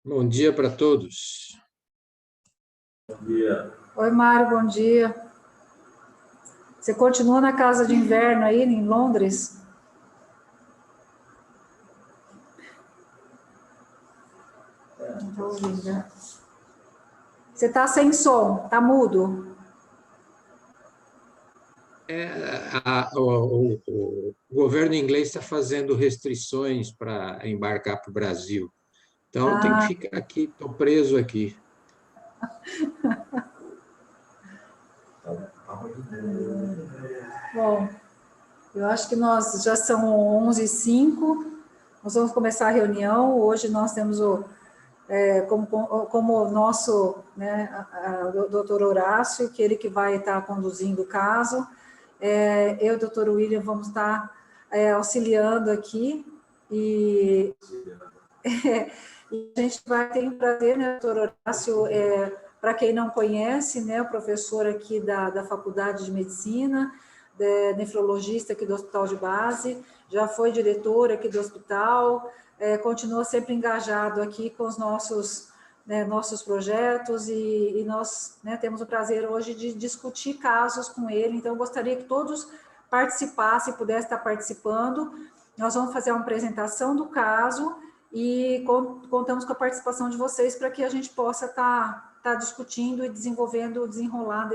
Bom dia para todos. Bom dia. Oi, Mário, bom dia. Você continua na casa de inverno aí, em Londres? Não estou ouvindo, né? Você está sem som, está mudo. O governo inglês está fazendo restrições para embarcar para o Brasil. Então, eu tenho que ficar aqui, estou preso aqui. Bom, eu acho que nós já são 11h05, nós vamos começar a reunião. Hoje nós temos como nosso, né, o doutor Horácio, que ele que vai estar conduzindo o caso. Eu e o doutor William vamos estar auxiliando aqui e a gente vai ter o prazer, né, doutor Horácio, para quem não conhece, né, o professor aqui da Faculdade de Medicina, nefrologista aqui do Hospital de Base, já foi diretor aqui do hospital, continua sempre engajado aqui com os nossos projetos e nós, né, temos o prazer hoje de discutir casos com ele. Então, eu gostaria que todos participassem, pudessem estar participando. Nós vamos fazer uma apresentação do caso e contamos com a participação de vocês para que a gente possa estar discutindo e desenrolando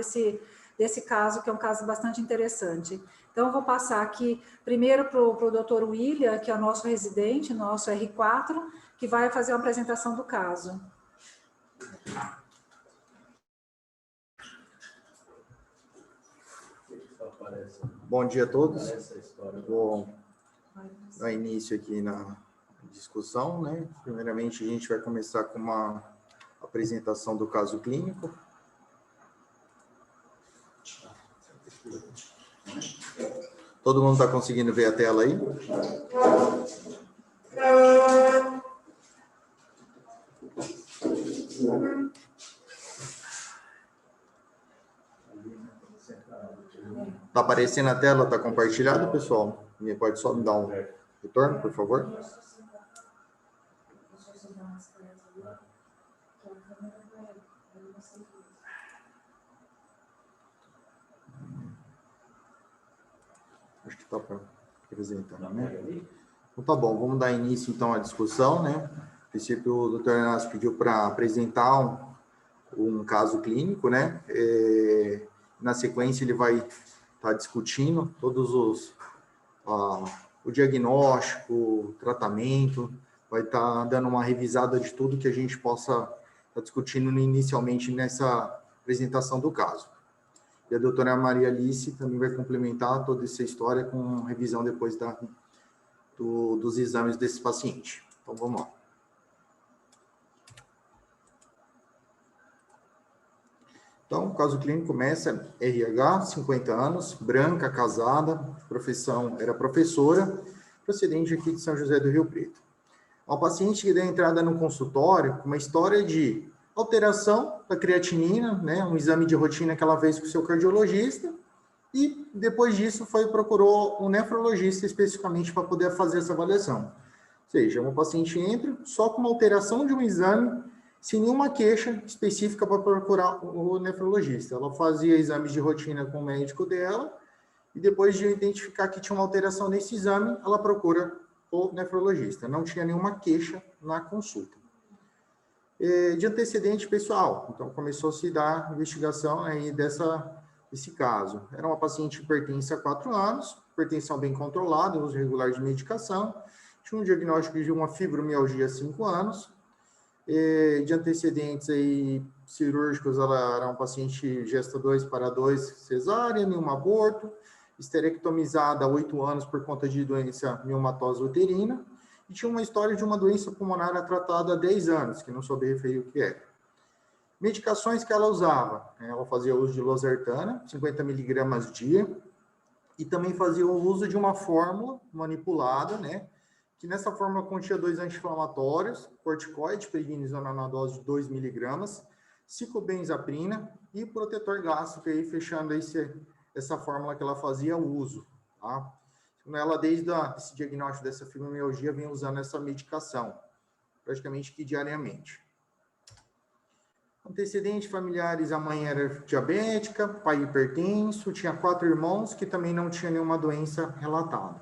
desse caso, que é um caso bastante interessante. Então, eu vou passar aqui primeiro para o doutor William, que é o nosso residente, nosso R4, que vai fazer uma apresentação do caso. Bom dia a todos. Vou dar início aqui na discussão, né? Primeiramente, a gente vai começar com uma apresentação do caso clínico. Todo mundo está conseguindo ver a tela aí? Está aparecendo a tela? Está compartilhado, pessoal? Pode só me dar um retorno, por favor? Acho que está para apresentar, né? Então, tá bom, vamos dar início, então, à discussão, né? A princípio, o doutor Inácio pediu para apresentar um caso clínico, né? Na sequência, ele vai estar discutindo todos o diagnóstico, o tratamento, vai estar dando uma revisada de tudo que a gente possa estar discutindo inicialmente nessa apresentação do caso. E a doutora Maria Alice também vai complementar toda essa história com revisão depois dos exames desse paciente. Então, vamos lá. Então, o caso clínico começa RH, 50 anos, branca, casada, profissão era professora, procedente aqui de São José do Rio Preto. Uma paciente que deu entrada no consultório com uma história de alteração da creatinina, né, um exame de rotina que ela fez com o seu cardiologista, e depois disso procurou um nefrologista especificamente para poder fazer essa avaliação. Ou seja, uma paciente entra só com uma alteração de um exame, sem nenhuma queixa específica para procurar o nefrologista. Ela fazia exames de rotina com o médico dela, e depois de identificar que tinha uma alteração nesse exame, ela procura o nefrologista. Não tinha nenhuma queixa na consulta. De antecedente pessoal, então começou a se dar investigação aí desse caso. Era uma paciente hipertensa há 4 anos, hipertensão bem controlada, uso regular de medicação, tinha um diagnóstico de uma fibromialgia há 5 anos, de antecedentes aí cirúrgicos, ela era uma paciente gesta 2 para 2 cesárea, nenhum aborto, esterectomizada há 8 anos por conta de doença miomatose uterina, e tinha uma história de uma doença pulmonar tratada há 10 anos, que não soube referir o que é. Medicações que ela usava, ela fazia uso de losartana, 50 mg dia, e também fazia o uso de uma fórmula manipulada, né, que nessa fórmula continha 2 anti-inflamatórios, corticoide, prednisona na dose de 2 mg, ciclobenzaprina e protetor gástrico, aí fechando essa fórmula que ela fazia uso, tá? Ela, desde esse diagnóstico dessa fibromialgia, vem usando essa medicação. praticamente que diariamente. Antecedentes familiares, a mãe era diabética, pai hipertenso, tinha 4 irmãos que também não tinha nenhuma doença relatada.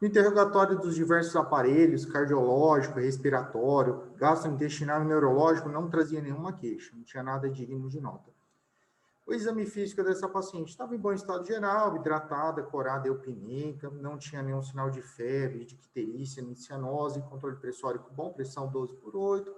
No interrogatório dos diversos aparelhos, cardiológico, respiratório, gastrointestinal e neurológico, não trazia nenhuma queixa, não tinha nada digno de nota. O exame físico dessa paciente estava em bom estado geral, hidratada, corada, eupneica, não tinha nenhum sinal de febre, de icterícia, nem cianose, controle pressórico bom, pressão 12/8,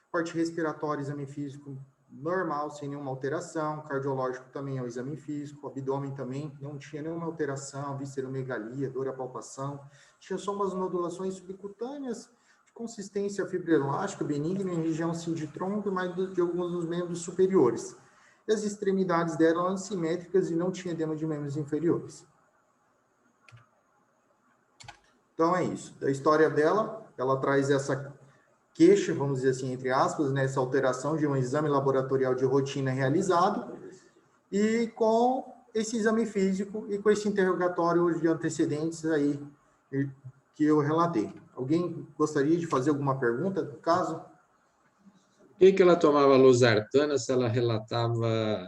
parte respiratória, exame físico normal, sem nenhuma alteração, cardiológico também é o exame físico, abdômen também não tinha nenhuma alteração, visceromegalia, dor à palpação, tinha só umas nodulações subcutâneas, de consistência fibroelástica, benigna em região de tronco e mais de alguns dos membros superiores. E as extremidades dela eram simétricas e não tinha edema de membros inferiores. Então é isso. A história dela, ela traz essa queixa, vamos dizer assim, entre aspas, né, essa alteração de um exame laboratorial de rotina realizado e com esse exame físico e com esse interrogatório de antecedentes aí que eu relatei. Alguém gostaria de fazer alguma pergunta do caso? Por que ela tomava losartana se ela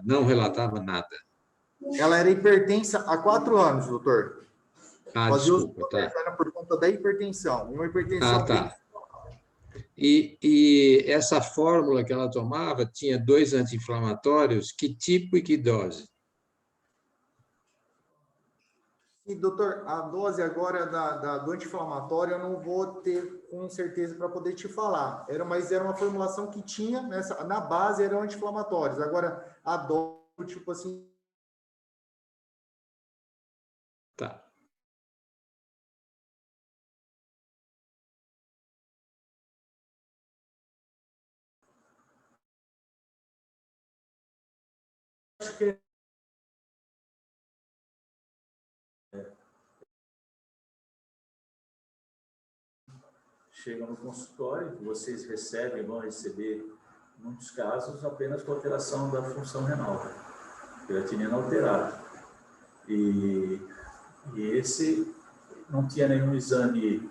não relatava nada? Ela era hipertensa há 4 anos, doutor. Fazia uso de losartana por conta da hipertensão. Uma hipertensão tá. E essa fórmula que ela tomava tinha 2 anti-inflamatórios, que tipo e que dose? E, doutor, a dose agora do anti-inflamatório eu não vou ter com certeza para poder te falar. Mas era uma formulação que tinha, na base eram anti-inflamatórios. Agora, a dose, tipo assim... Tá. Acho que chega no consultório, que vocês recebem, vão receber, em muitos casos, apenas com alteração da função renal, creatinina alterada. E esse não tinha nenhum exame,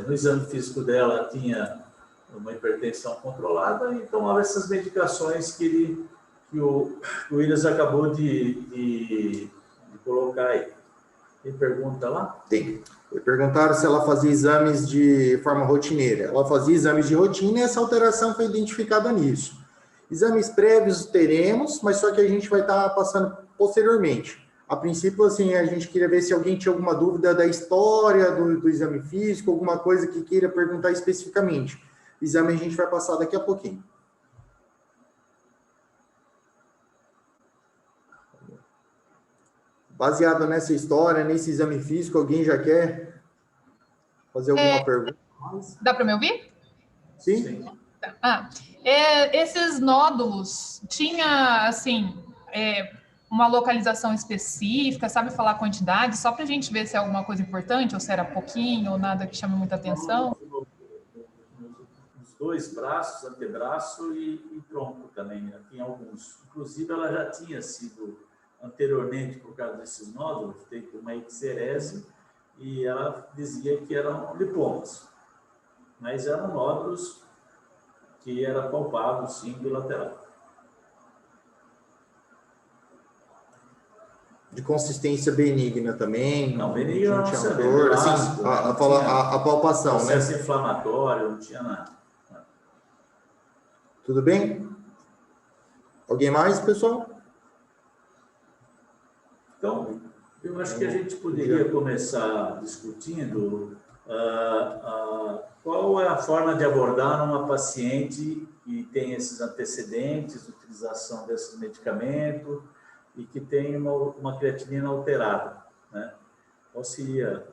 no exame físico dela tinha uma hipertensão controlada e tomava essas medicações que o Williams acabou de colocar aí. Tem pergunta lá? Tem. Perguntaram se ela fazia exames de forma rotineira. Ela fazia exames de rotina e essa alteração foi identificada nisso. Exames prévios teremos, mas só que a gente vai estar passando posteriormente. A princípio, assim, a gente queria ver se alguém tinha alguma dúvida da história do exame físico, alguma coisa que queira perguntar especificamente. O exame a gente vai passar daqui a pouquinho. Baseado nessa história, nesse exame físico, alguém já quer fazer alguma pergunta? Dá para me ouvir? Sim. Esses nódulos, tinha, assim, uma localização específica, sabe falar a quantidade, só para a gente ver se é alguma coisa importante, ou se era pouquinho, ou nada que chame muita atenção? Nos 2 braços, antebraço e tronco também, né? Tinha alguns. Inclusive, ela já tinha sido anteriormente, por causa desses nódulos, feito uma icterese, e ela dizia que eram lipomas, mas eram nódulos que era palpável, sim, bilateral. De consistência benigna também? Não, benigna não tinha dor, assim, a palpação, né? Processo inflamatório, não tinha nada. Tudo bem? Alguém mais, pessoal? Então, eu acho que a gente poderia começar discutindo qual é a forma de abordar uma paciente que tem esses antecedentes, utilização desses medicamentos e que tem uma creatinina alterada, né? Qual seria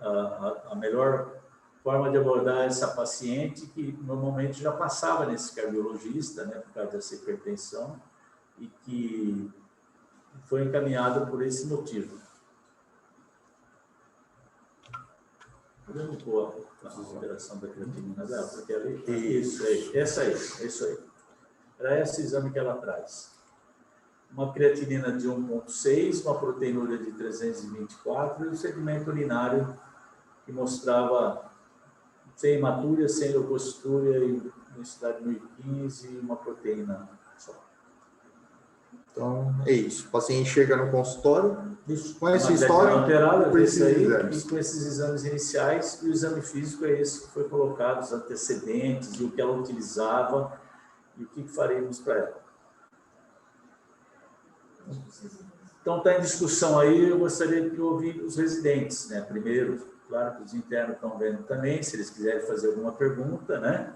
a melhor forma de abordar essa paciente que normalmente já passava nesse cardiologista, né, por causa dessa hipertensão e que foi encaminhada por esse motivo. Podemos pôr a alteração da creatinina dela, porque isso aí, é isso aí. Era esse exame que ela traz. Uma creatinina de 1,6, uma proteinúria de 324 e o sedimento urinário que mostrava sem hematúria, sem leucocitúria, unicidade 1015 e uma proteína só. Então, é isso. O paciente chega no consultório, com essa Uma história, alterada, com esses aí, exames. e com esses exames iniciais, e o exame físico é esse que foi colocado, os antecedentes, e o que ela utilizava, e o que faremos para ela. Então, está em discussão aí, eu gostaria de ouvir os residentes, né? Primeiro, claro que os internos estão vendo também, se eles quiserem fazer alguma pergunta, né?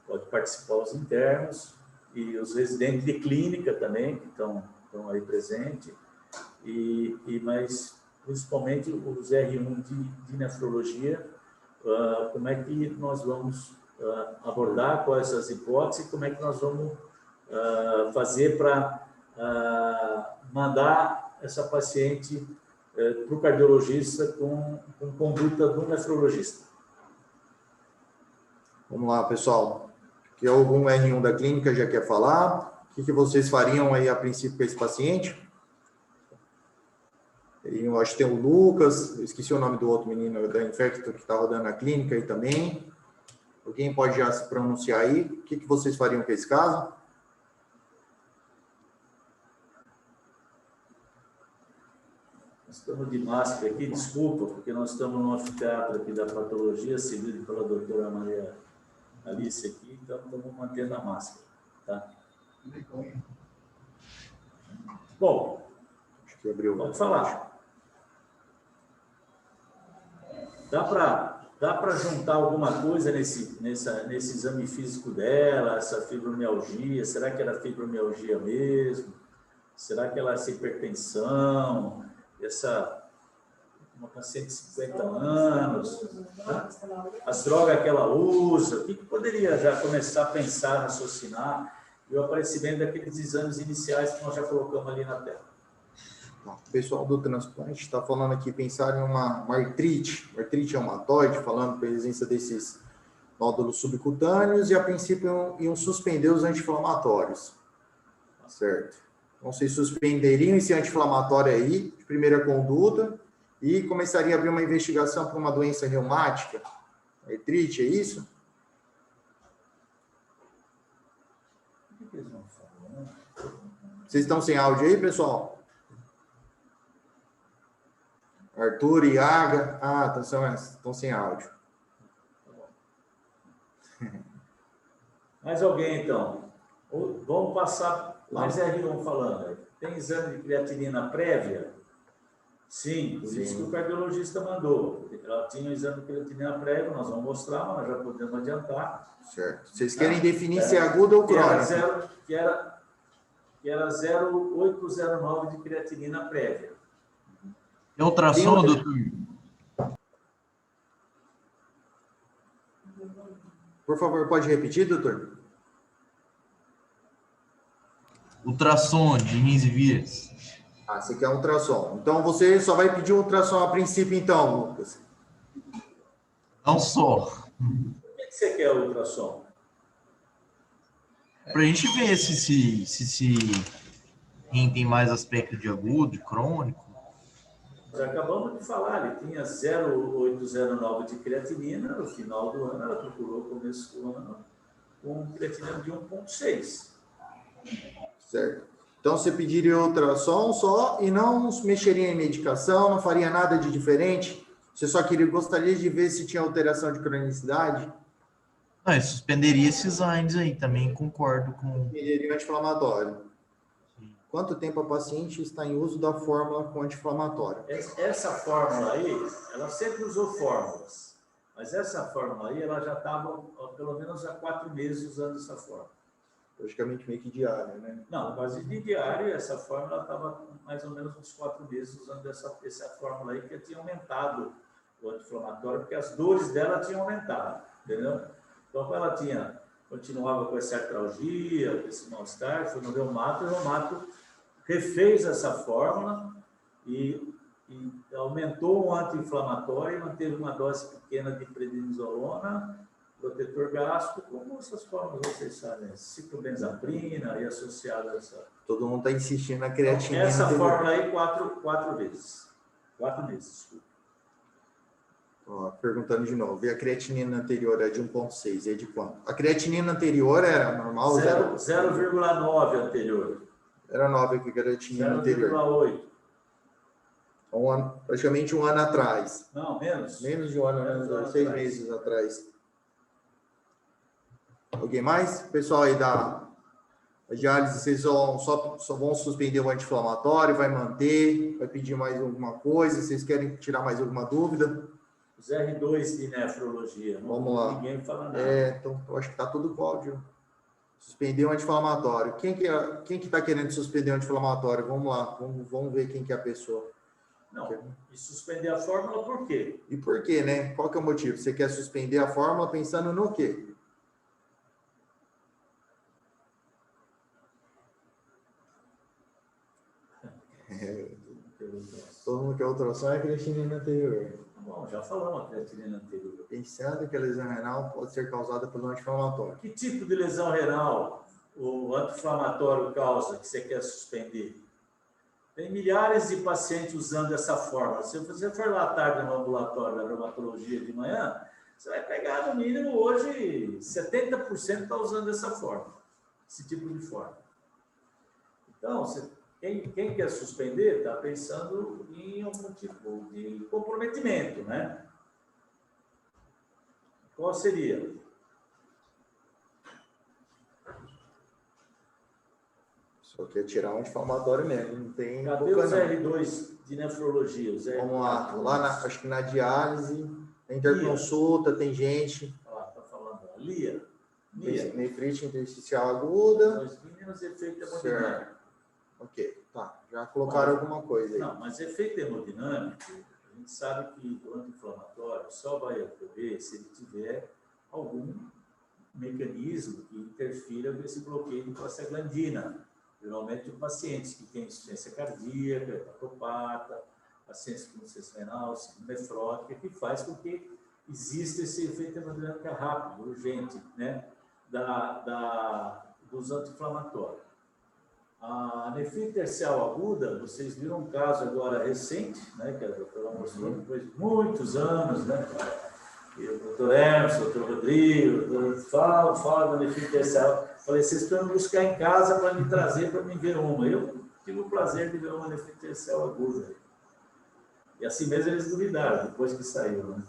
Pode participar os internos, e os residentes de clínica também, que estão aí presentes, mas principalmente os R1 de nefrologia, como é que nós vamos abordar, quais essas hipóteses, como é que nós vamos fazer para mandar essa paciente para o cardiologista com conduta do nefrologista. Vamos lá, pessoal. Que algum R1 da clínica já quer falar? O que vocês fariam aí a princípio com esse paciente? Eu acho que tem o Lucas, eu esqueci o nome do outro menino da Infecto que está rodando na clínica aí também. Alguém pode já se pronunciar aí? O que vocês fariam com esse caso? Nós estamos de máscara aqui, desculpa, porque nós estamos no anfiteatro aqui da patologia, seguido pela doutora Maria Alice aqui, então estamos mantendo a máscara, tá? Bom, acho que abriu. Pode falar. Dá para juntar alguma coisa nesse exame físico dela, essa fibromialgia? Será que era fibromialgia mesmo? Será que ela é essa hipertensão? Uma paciente de 50 anos? As drogas que ela usa? O que poderia já começar a pensar, raciocinar? E o aparecimento daqueles exames iniciais que nós já colocamos ali na tela. O pessoal do transplante está falando aqui, pensar em uma artrite reumatoide, falando presença desses nódulos subcutâneos e, a princípio, iam suspender os anti-inflamatórios. Certo. Então, vocês suspenderiam esse anti-inflamatório aí, de primeira conduta, e começaria a abrir uma investigação para uma doença reumática? Artrite, é isso? Vocês estão sem áudio aí, pessoal? Arthur e Aga. Estão sem áudio. Mais alguém, então? Vamos passar mais R1 falando. Tem exame de creatinina prévia? Sim, por isso que o cardiologista mandou. Ela tinha um exame de creatinina prévia, nós vamos mostrar, mas já podemos adiantar. Certo. Vocês querem definir se é aguda ou crônica? Que era 0,809 de creatinina prévia. É ultrassom, doutor? Por favor, pode repetir, doutor? Ultrassom de rins e vias. Você quer ultrassom. Então, você só vai pedir ultrassom a princípio, então, Lucas? Não só. Por que você quer ultrassom? Para a gente ver se rim tem mais aspecto de agudo, de crônico. Nós acabamos de falar, ele tinha 0,809 de creatinina, no final do ano ela procurou o começo do ano com creatinina de 1,6. Certo. Então, você pediria ultrassom só e não mexeria em medicação, não faria nada de diferente? Você só gostaria de ver se tinha alteração de cronicidade? Não, eu suspenderia esses AINES aí, também concordo com... Suspenderia o anti-inflamatório. Quanto tempo a paciente está em uso da fórmula com anti-inflamatório? Essa fórmula aí, ela sempre usou fórmulas, mas essa fórmula aí, ela já estava pelo menos há 4 meses usando essa fórmula. Praticamente meio que diária, né? Não, quase de diário, essa fórmula estava mais ou menos uns 4 meses usando essa fórmula aí, que tinha aumentado o anti-inflamatório, porque as dores dela tinham aumentado, entendeu? Então, ela continuava com essa artralgia, esse mal-estar, foi no reumato, e o reumato refez essa fórmula e aumentou o anti-inflamatório, manteve uma dose pequena de prednisolona, protetor gástrico, como essas fórmulas vocês sabem, ciclobenzaprina e associada a essa... Todo mundo está insistindo na creatinina. Essa fórmula aí, 4 vezes. 4 meses, desculpa. Ó, perguntando de novo. E a creatinina anterior é de 1,6, é de quanto? A creatinina anterior era normal? 0,9 anterior. Era 9 aqui, a creatinina anterior. 0,8. Praticamente um ano atrás. Não, menos. Menos de um ano, 6 meses atrás. Alguém mais? Pessoal aí da diálise, vocês só vão suspender o anti-inflamatório, vai manter, vai pedir mais alguma coisa? Vocês querem tirar mais alguma dúvida? Os R2 de nefrologia. Vamos lá. Ninguém fala nada. Então, eu acho que está tudo com áudio. Suspender o anti-inflamatório. Quem que está querendo suspender o anti-inflamatório? Vamos lá, vamos ver quem que é a pessoa. Não, e suspender a fórmula por quê? E por quê, né? Qual que é o motivo? Você quer suspender a fórmula pensando no quê? Todo mundo quer ultrassom é a creatinina anterior. Bom, já falamos a creatinina anterior. Pensando que a lesão renal pode ser causada pelo anti-inflamatório. Que tipo de lesão renal o anti-inflamatório causa que você quer suspender? Tem milhares de pacientes usando essa fórmula. Se você for lá à tarde no ambulatório da reumatologia de manhã, você vai pegar no mínimo hoje 70% está usando essa fórmula, esse tipo de fórmula. Então, quem quer suspender está pensando em algum tipo de comprometimento, né? Qual seria? Só quer tirar um anti-inflamatório mesmo, não tem... Cadê os R2 de nefrologia? Vamos lá, acho que na diálise, na interconsulta, tem gente... Está falando, Lia. Nefrite intersticial aguda. Os mínimos efeito hemodinâmico. Ok, tá. Já colocaram alguma coisa aí. Não, mas efeito hemodinâmico, a gente sabe que o anti-inflamatório só vai ocorrer se ele tiver algum mecanismo que interfira com esse bloqueio de prostaglandina. Geralmente, os pacientes que têm insuficiência cardíaca, hepatopata, pacientes com insuficiência renal, nefrótica, que faz com que exista esse efeito hemodinâmico rápido, urgente, né, dos anti-inflamatórios. A nefrite intersticial aguda, vocês viram um caso agora recente, né, que a doutora mostrou depois de muitos anos, né? E o doutor Hermes, o doutor Rodrigo, o doutor fala da nefrite intersticial. Falei, vocês precisam buscar em casa para me trazer, para me ver uma. Eu tive o prazer de ver uma nefrite intersticial aguda. E assim mesmo eles duvidaram, depois que saiu, né?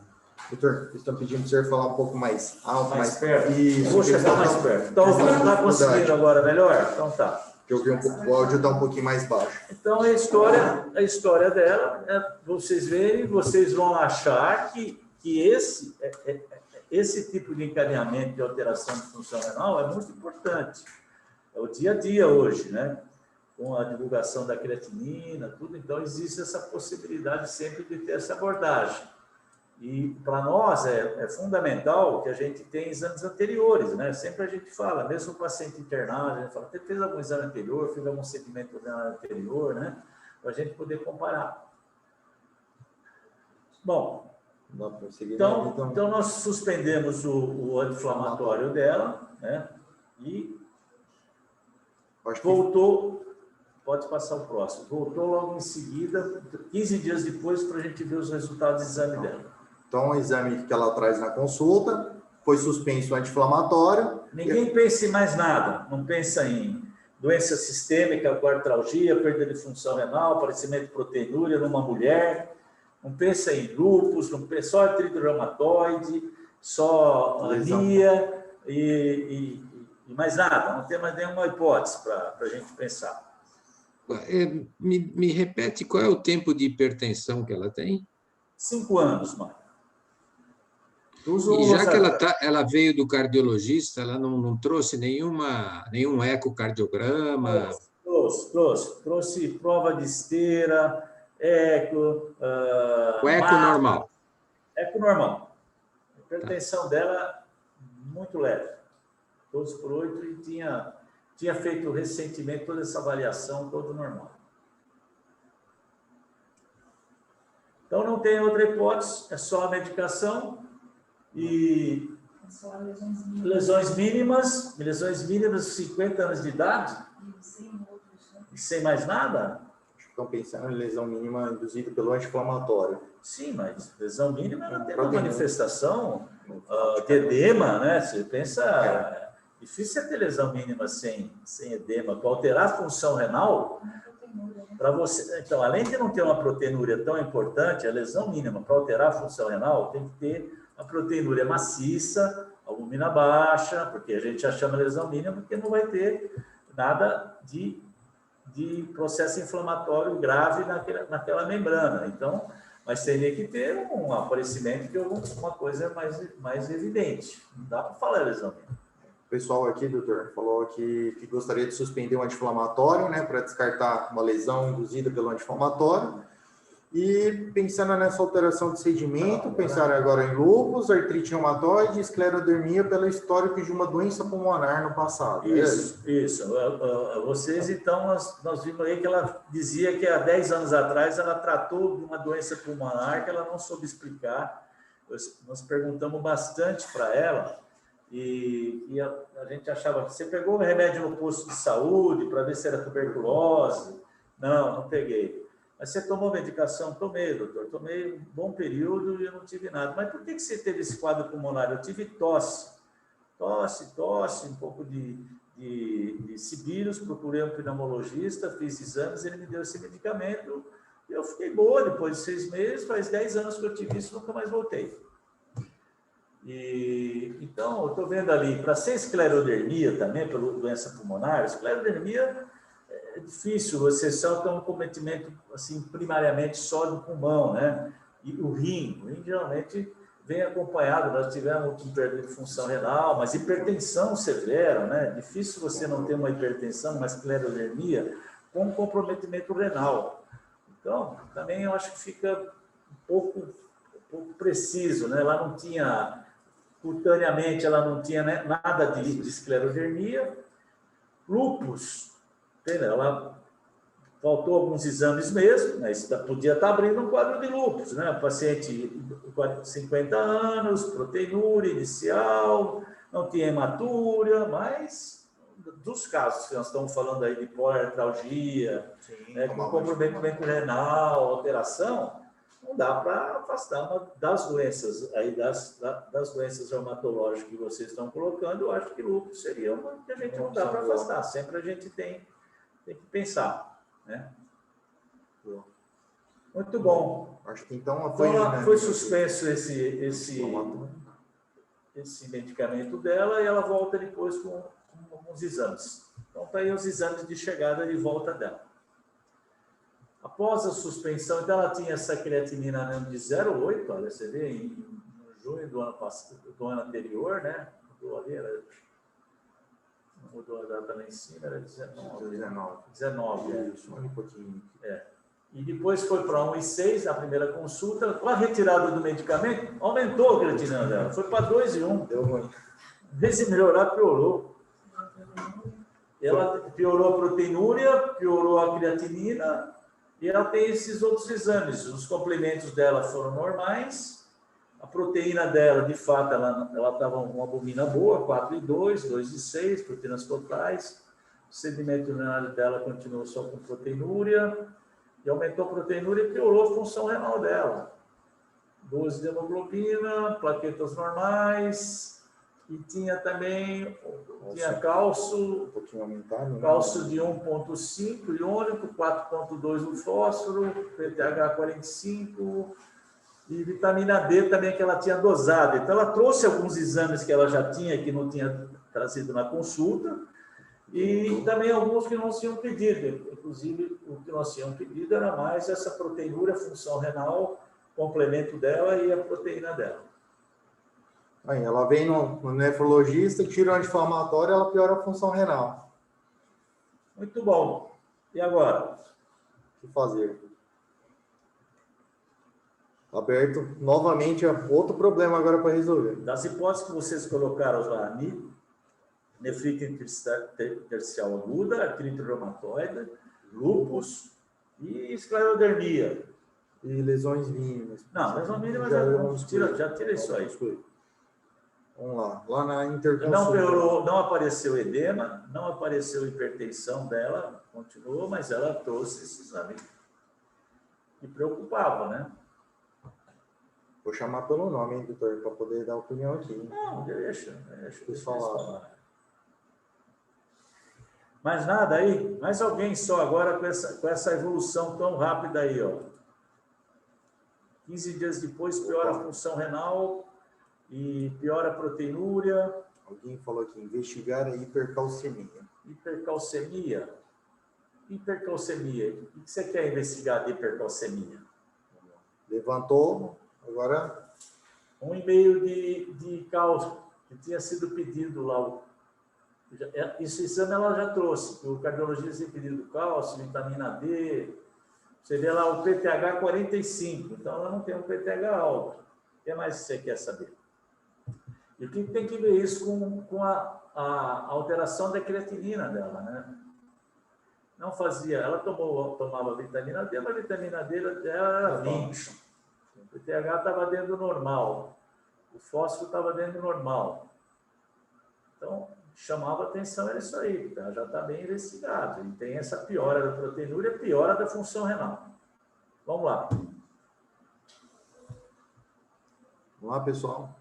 Doutor, eles estão pedindo para o senhor falar um pouco mais alto, mais perto. Isso, vou chegar mais perto. Então, está conseguindo agora melhor? Então tá. Eu vi o áudio está um pouquinho mais baixo. Então, a história dela, vocês verem, vocês vão achar que esse tipo de encadeamento de alteração de função renal é muito importante. É o dia a dia hoje, né? Com a divulgação da creatinina, tudo. Então, existe essa possibilidade sempre de ter essa abordagem. E, para nós, é fundamental que a gente tenha exames anteriores, né? Sempre a gente fala, mesmo o paciente internado, a gente fala, você fez algum exame anterior, fez algum segmento anterior, né? Para a gente poder comparar. Bom, então nós suspendemos o anti-inflamatório dela, né? E voltou, pode passar o próximo, voltou logo em seguida, 15 dias depois, para a gente ver os resultados do exame dela. Então, o exame que ela traz na consulta, foi suspenso o anti-inflamatório. Ninguém pensa em mais nada, não pensa em doença sistêmica, artralgia, perda de função renal, aparecimento de proteinúria numa mulher, não pensa em lúpus, não pensa só artrite reumatoide, só anemia e mais nada, não tem mais nenhuma hipótese para a gente pensar. Me repete qual é o tempo de hipertensão que ela tem? 5 anos, Mário. E já que ela veio do cardiologista, ela não trouxe nenhum ecocardiograma? Trouxe prova de esteira, eco... o eco normal? Eco normal. A hipertensão dela, muito leve. 12/8 e tinha feito recentemente toda essa avaliação, todo normal. Então, não tem outra hipótese, é só a medicação e lesões mínimas, 50 anos de idade, e sem mais nada. estão pensando em lesão mínima induzida pelo anti-inflamatório. Sim, mas lesão mínima ela tem uma Proteína. manifestação de edema, né? Você pensa, difícil é ter lesão mínima sem edema. Para alterar a função renal, para você, então, além de não ter uma proteinúria tão importante, a lesão mínima para alterar a função renal tem que ter a proteinúria maciça, albumina baixa, porque a gente já chama lesão mínima porque não vai ter nada de processo inflamatório grave naquela membrana. Então, mas teria que ter um aparecimento que uma coisa mais evidente. Não dá para falar lesão mínima. O pessoal aqui, doutor, falou que gostaria de suspender o anti-inflamatório, né, para descartar uma lesão induzida pelo anti-inflamatório. E pensando nessa alteração de sedimento, pensaram agora em lúpus, artrite reumatoide, esclerodermia pelo histórico de uma doença pulmonar no passado. Isso. Vocês, então, nós vimos aí que ela dizia que há 10 anos atrás ela tratou de uma doença pulmonar que ela não soube explicar. Nós perguntamos bastante para ela e a gente achava que você pegou o remédio no posto de saúde para ver se era tuberculose. Não peguei. Mas você tomou medicação? Tomei, doutor. Tomei um bom período e eu não tive nada. Mas por que você teve esse quadro pulmonar? Eu tive tosse, um pouco de cibilhos. Procurei um pneumologista, fiz exames, ele me deu esse medicamento. E eu fiquei boa depois de 6 meses. Faz 10 anos que eu tive isso, nunca mais voltei. Então, eu estou vendo ali, para ser esclerodermia também, pela doença pulmonar, esclerodermia é difícil, você só tem um cometimento, assim, primariamente só do pulmão, né? E o rim geralmente vem acompanhado, nós tivemos perda de função renal, mas hipertensão severa, né? Difícil você não ter uma hipertensão, uma esclerodermia com comprometimento renal. Então, também eu acho que fica um pouco preciso, né? Ela não tinha, cutaneamente, ela não tinha, né, nada de esclerodermia. Lúpus, ela faltou alguns exames mesmo, né? Podia estar abrindo um quadro de lúpus, né? O paciente de 50 anos, proteinúria inicial, não tinha hematúria, mas dos casos que nós estamos falando aí de poliartralgia, né, com comprometimento renal, alteração, não dá para afastar uma das doenças aí das doenças reumatológicas que vocês estão colocando. Eu acho que lúpus seria uma que a gente não dá para afastar. Sempre a gente tem que pensar, né? Muito bom. Acho que então foi suspenso esse medicamento dela e ela volta depois com alguns exames. Então, está aí os exames de chegada e volta dela. Após a suspensão, então ela tinha essa creatinina de 0,8, olha, você vê, em junho do ano anterior, né? Mudou ali, mudou a data lá em cima, era 19. Isso, um pouquinho. E depois foi para 1,6 na primeira consulta. Com a retirada do medicamento, aumentou a creatinina dela. Foi para 2,1. Deu ruim. Em vez de melhorar, piorou. Ela piorou a proteinúria, piorou a creatinina, e ela tem esses outros exames. Os complementos dela foram normais. A proteína dela, de fato, ela estava uma albumina boa, 4,2, 2,6, proteínas totais. O sedimento urinário dela continuou só com proteinúria. E aumentou a proteinúria e piorou a função renal dela. 12 de hemoglobina, plaquetas normais, e tinha também cálcio, um pouquinho aumentado, cálcio de 1,5 iônico, 4,2 no fósforo, PTH 45, e vitamina D também que ela tinha dosado. Então, ela trouxe alguns exames que ela já tinha, que não tinha trazido na consulta, e também alguns que não tinham pedido. Inclusive, o que nós tínhamos pedido era mais essa proteinúria, função renal, complemento dela e a proteína dela. Aí, ela vem no nefrologista, tira o anti-inflamatório, ela piora a função renal. Muito bom. E agora? O que fazer? Aberto, novamente, outro problema agora para resolver. Das hipóteses que vocês colocaram lá, nefrite intersticial aguda, artrite reumatoide, lúpus e esclerodermia. E lesões mínimas. Não, lesões mínimas já tira isso aí. Vamos lá. Lá na interconsulta. Não apareceu edema, não apareceu hipertensão dela, continuou, mas ela trouxe esse exame que preocupava, né? Vou chamar pelo nome, hein, doutor, para poder dar opinião aqui. Não, deixa eu falar. Mais nada aí? Mais alguém só agora com essa evolução tão rápida aí, ó. 15 dias depois piora a função renal e piora a proteinúria. Alguém falou aqui, investigar a hipercalcemia. Hipercalcemia? Hipercalcemia. O que você quer investigar de hipercalcemia? Levantou, agora... 1,5 de cálcio, que tinha sido pedido lá. Esse exame ela já trouxe, que o cardiologista tinha pedido cálcio, vitamina D. Você vê lá o PTH 45, então ela não tem um PTH alto. O que mais você quer saber? E que tem que ver isso com a alteração da creatinina dela, né? Não fazia, ela tomava vitamina D, mas a vitamina D dela era 20. O PTH estava dentro do normal, o fósforo estava dentro do normal. Então, chamava atenção era isso aí, tá? Já está bem investigado. E tem essa piora da proteinúria e piora da função renal. Vamos lá. Vamos lá, pessoal.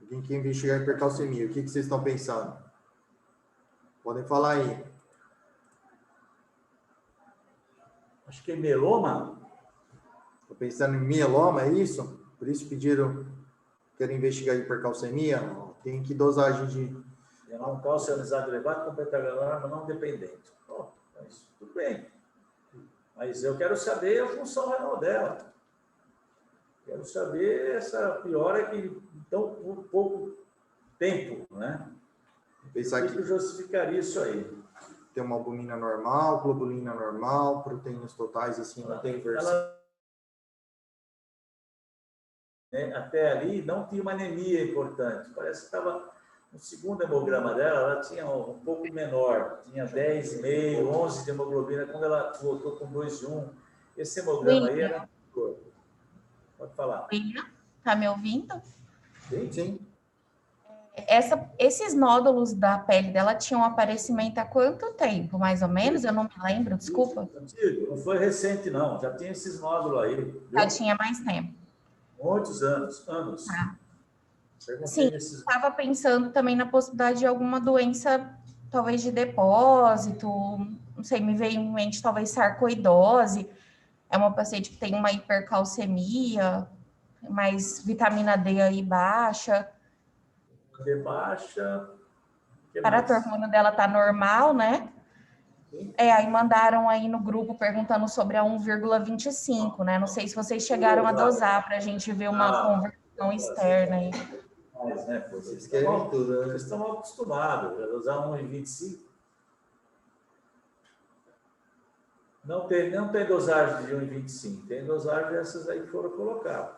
Alguém quer investigar a hipercalcemia? O que vocês estão pensando? Podem falar aí. Acho que é mieloma. Estou pensando em mieloma, é isso? Por isso pediram, querem investigar a hipercalcemia? Tem que dosagem de... Um cálcio ionizado elevado com pentagrama não dependente. Oh, mas tudo bem. Mas eu quero saber a função renal dela. Quero saber essa piora que em tão pouco tempo, né? Pensar que justificaria isso aí? Tem uma albumina normal, globulina normal, proteínas totais assim, não tem inversão. Até ali não tinha uma anemia importante. Parece que estava no segundo hemograma dela, ela tinha um pouco menor, tinha 10,5, 11 de hemoglobina, quando ela voltou com 2,1. Esse hemograma aí era... Pode falar. William, tá me ouvindo? Sim. Esses nódulos da pele dela tinham aparecimento há quanto tempo, mais ou menos? Eu não me lembro, desculpa. Não foi recente, não. Já tinha esses nódulos aí. Viu? Já tinha mais tempo. Muitos anos. Ah. Sim, estava pensando também na possibilidade de alguma doença, talvez de depósito, não sei, me veio em mente talvez sarcoidose. É uma paciente que tem uma hipercalcemia, mais vitamina D aí baixa. D baixa. Paratormônio dela tá normal, né? Aí mandaram aí no grupo perguntando sobre a 1,25, né? Não sei se vocês chegaram a dosar para a gente ver uma conversão externa aí. Mas, né, vocês querem tudo, né? Vocês estão acostumados a usar 1,25. Não tem dosagem de 1,25, tem dosagem dessas aí que foram colocadas.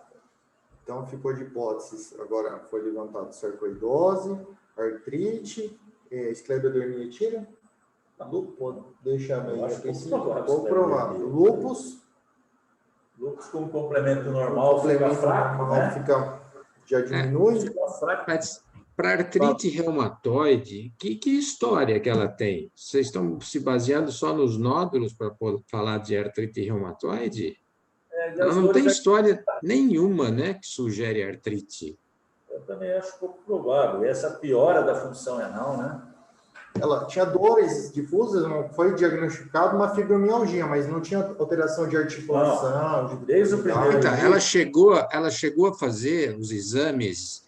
Então, ficou de hipóteses. Agora foi levantado sarcoidose, artrite, esclerodermia tira. Deixa eu ver. Pouco provável. Lúpus. Lúpus como complemento normal, fica já diminui. Para artrite reumatoide, que história que ela tem? Vocês estão se baseando só nos nódulos para falar de artrite reumatoide? Ela não tem história nenhuma, né, que sugere artrite. Eu também acho pouco provável. E essa piora da função renal, né? Ela tinha dores difusas, não foi diagnosticado uma fibromialgia, mas não tinha alteração de articulação. Não, desde o primeiro. Então, ela chegou a fazer os exames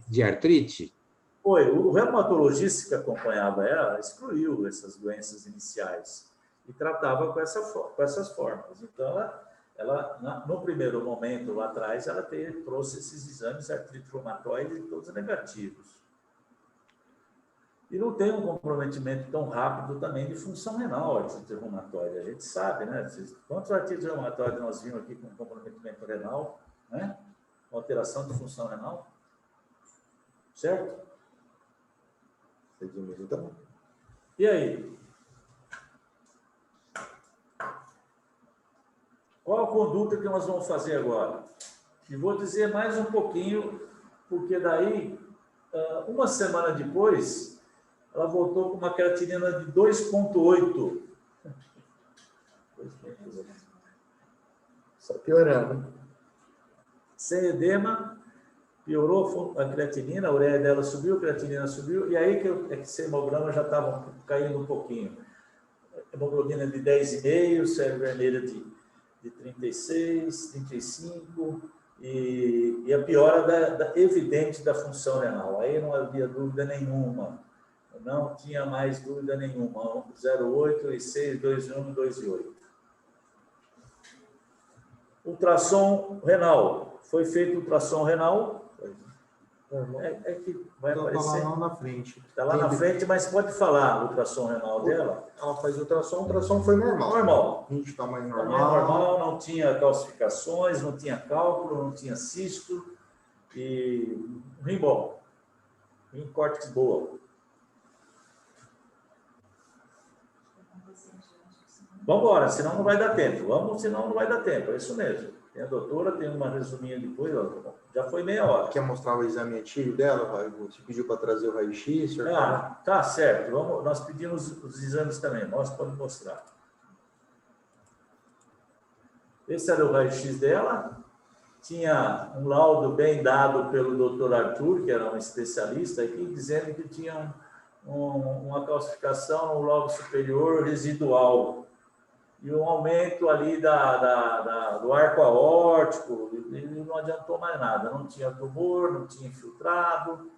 de artrite? Foi. O reumatologista que acompanhava ela excluiu essas doenças iniciais e tratava com essas formas. Então, ela no primeiro momento, lá atrás, ela trouxe esses exames de artrite reumatoide todos negativos. E não tem um comprometimento tão rápido também de função renal, a artrite reumatoide. A gente sabe, né? Quantos artrites reumatoides nós vimos aqui com comprometimento renal, né? Alteração de função renal? Certo? Então. E aí? Qual a conduta que nós vamos fazer agora? E vou dizer mais um pouquinho, porque daí, uma semana depois, ela voltou com uma creatinina de 2,8. Só piorando. Sem edema, piorou a creatinina, a ureia dela subiu, a creatinina subiu, e aí que esse hemograma já estava caindo um pouquinho. Hemoglobina de 10,5, série vermelha de 36, 35, e a piora evidente da função renal. Aí não havia dúvida nenhuma, não tinha mais dúvida nenhuma, 0,8 e 6, 2,1, 2,8. Ultrassom renal. Foi feito ultrassom renal. É que vai aparecer. Está lá na frente. Está lá na frente, mas pode falar o ultrassom renal dela? Ela faz ultrassom, o ultrassom foi normal. Normal. De tamanho normal. Tamanho normal, não tinha calcificações, não tinha cálculo, não tinha cisto. E um rim bom. Rim córtex boa. Vamos embora, senão não vai dar tempo. Vamos, senão não vai dar tempo. É isso mesmo. Tem a doutora, tem uma resuminha depois. Ó, já foi meia hora. Quer mostrar o exame antigo dela? Você pediu para trazer o raio-x? Tá certo. Vamos, nós pedimos os exames também. Nós podemos mostrar. Esse era o raio-x dela. Tinha um laudo bem dado pelo doutor Arthur, que era um especialista aqui, dizendo que tinha uma calcificação no lobo superior residual. E um aumento ali do arco aórtico, ele não adiantou mais nada. Não tinha tumor, não tinha infiltrado.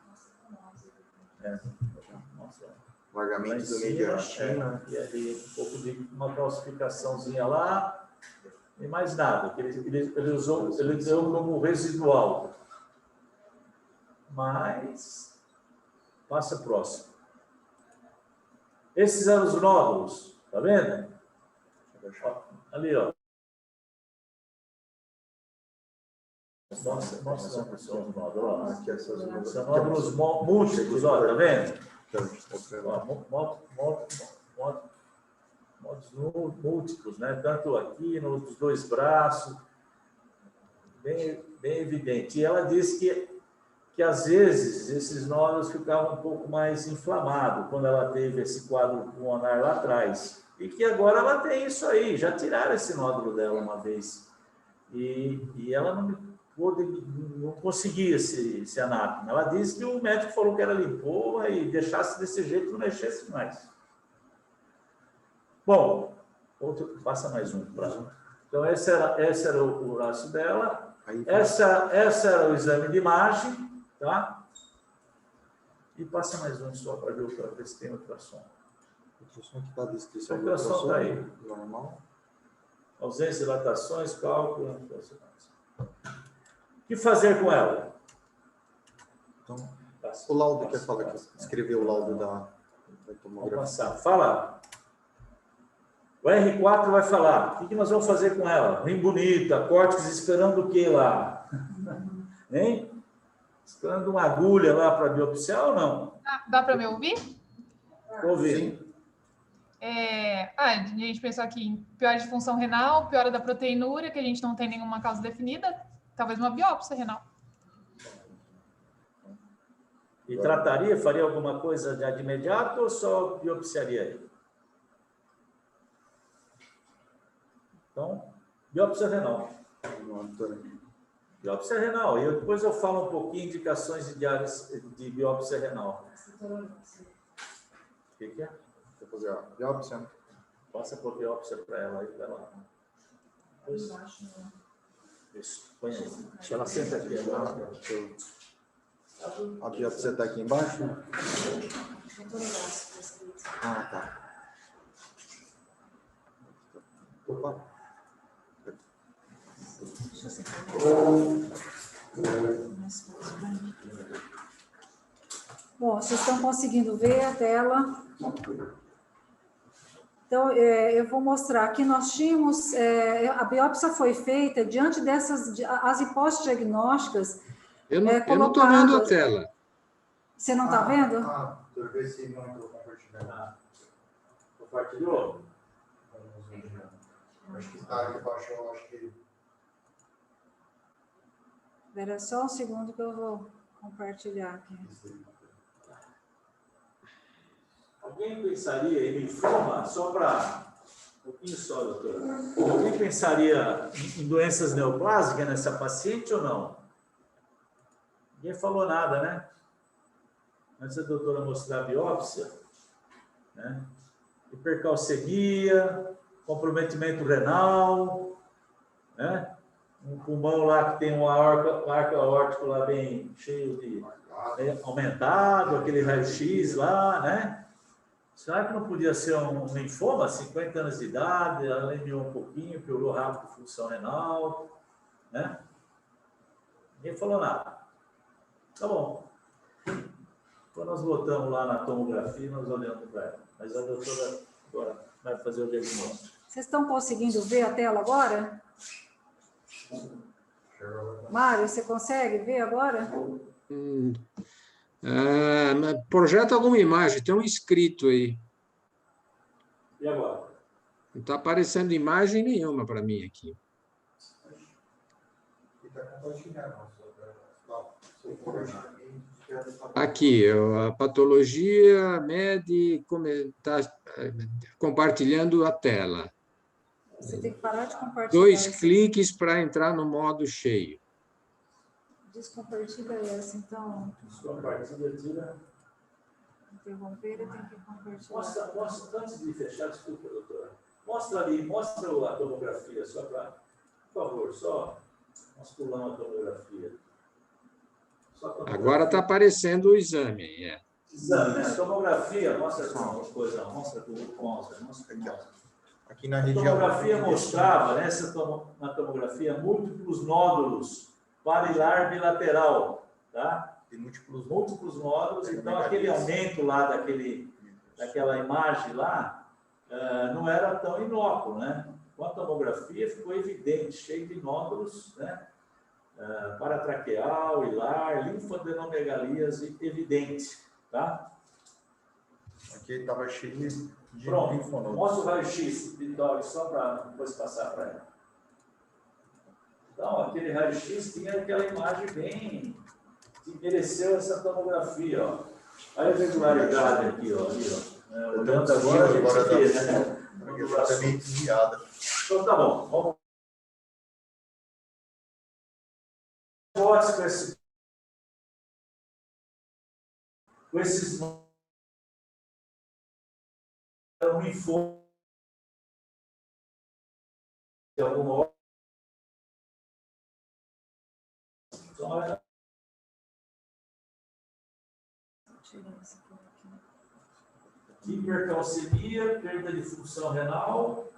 Largamento do mediastino. E ali um pouco de uma calcificaçãozinha lá. E mais nada, que ele deu como residual. Mas, passa próximo. Esses eram os nódulos, tá vendo? Ali, ó. Mostra os nódulos. Aqui, São nódulos múltiplos, ó, tá vendo? Nódulos múltiplos, né? Tanto aqui, nos dois braços, bem evidente. E ela disse que às vezes esses nódulos ficavam um pouco mais inflamados quando ela teve esse quadro pulmonar lá atrás. E que agora ela tem isso aí, já tiraram esse nódulo dela uma vez. E ela não conseguia esse anátomo. Ela disse que o médico falou que ela limpou e deixasse desse jeito, não mexesse mais. Bom, passa mais um. Então, esse era o braço dela. Essa era o exame de imagem, tá? E passa mais um só para ver se tem ultrassom. Ultrassom que está a descrição do ultrassom está aí. Normal. Ausência, dilatações, cálculo. O que fazer com ela? Então, o laudo quer falar que escreveu o laudo da tomografia. Vamos passar. Fala. O R4 vai falar. O que nós vamos fazer com ela? Rim bonita, córtex esperando o que lá? Hein? Esperando uma agulha lá para biopsiar ou não? Dá para me ouvir? Estou ouvindo. A gente pensou aqui em piora de função renal, piora da proteinúria, que a gente não tem nenhuma causa definida, talvez uma biópsia renal. E trataria, faria alguma coisa de imediato ou só biopsiaria aí? Então, biópsia renal. Biópsia renal. E depois eu falo um pouquinho de indicações de biópsia renal. O que é? Vou fazer a biópsia. Passa por biópsia para ela aí, para lá. Isso, põe aí. Deixa ela sentar aqui. A biópsia está aqui embaixo? Ah, tá. Opa. Bom, vocês estão conseguindo ver a tela? Então, eu vou mostrar. Aqui nós tínhamos, a biópsia foi feita diante dessas, as hipóteses diagnósticas. Eu não estou vendo a tela. Você não está vendo? Deixa eu ver se não estou compartilhando. Compartilhou? Acho que está aqui embaixo, eu acho que... Espera só um segundo que eu vou compartilhar aqui. Alguém pensaria em linfoma, só para pouquinho só, doutora. Alguém pensaria em doenças neoplásicas nessa paciente ou não? Ninguém falou nada, né? Antes da doutora mostrar a biópsia, né? Hipercalcemia, comprometimento renal, né? Um pulmão lá que tem um arco aórtico lá bem cheio de aumentado, aquele raio-x lá, né? Será que não podia ser um linfoma? 50 anos de idade, alemiou um pouquinho, piorou rápido a função renal, né? Ninguém falou nada. Tá bom. Quando nós voltamos lá na tomografia, nós olhamos para ela. Mas a doutora agora vai fazer o diagnóstico. Vocês estão conseguindo ver a tela agora? Mário, você consegue ver agora? Projeta alguma imagem, tem um escrito aí. E agora? Não está aparecendo imagem nenhuma para mim aqui. Aqui, a patologia, mede, está compartilhando a tela. Você tem que parar de compartilhar. 2 cliques para entrar no modo cheio. Descompartilha essa, então. Descompartilha, tira. Interromper, eu tenho que compartilhar. Mostra, antes de fechar, desculpa, doutora. Mostra ali, mostra a tomografia, só para, por favor, só nós pulamos a tomografia. Agora está aparecendo o exame. Exame, né? Tomografia, mostra uma coisa, mostra com mostra. Aqui na região. A tomografia mostrava, na tomografia, múltiplos nódulos, barilar bilateral, tá? Tem múltiplos nódulos, então aquele aumento lá daquela imagem lá não era tão inócuo, né? Com a tomografia ficou evidente, cheio de nódulos, né? Paratraqueal, hilar, linfoadenomegalias evidente, tá? Aqui estava cheio de linfonodos. Mostra o raio-x, Vitória, só para depois passar para ela. Então, aquele raio-x tinha aquela imagem bem que mereceu essa tomografia, ó. Olha a irregularidade aqui, ó. Ali, ó. Olhando agora né? Está meio desviada. Então, tá bom. Vamos. Com esses um linfoma de alguma hora. Hipercalcemia, perda de função renal,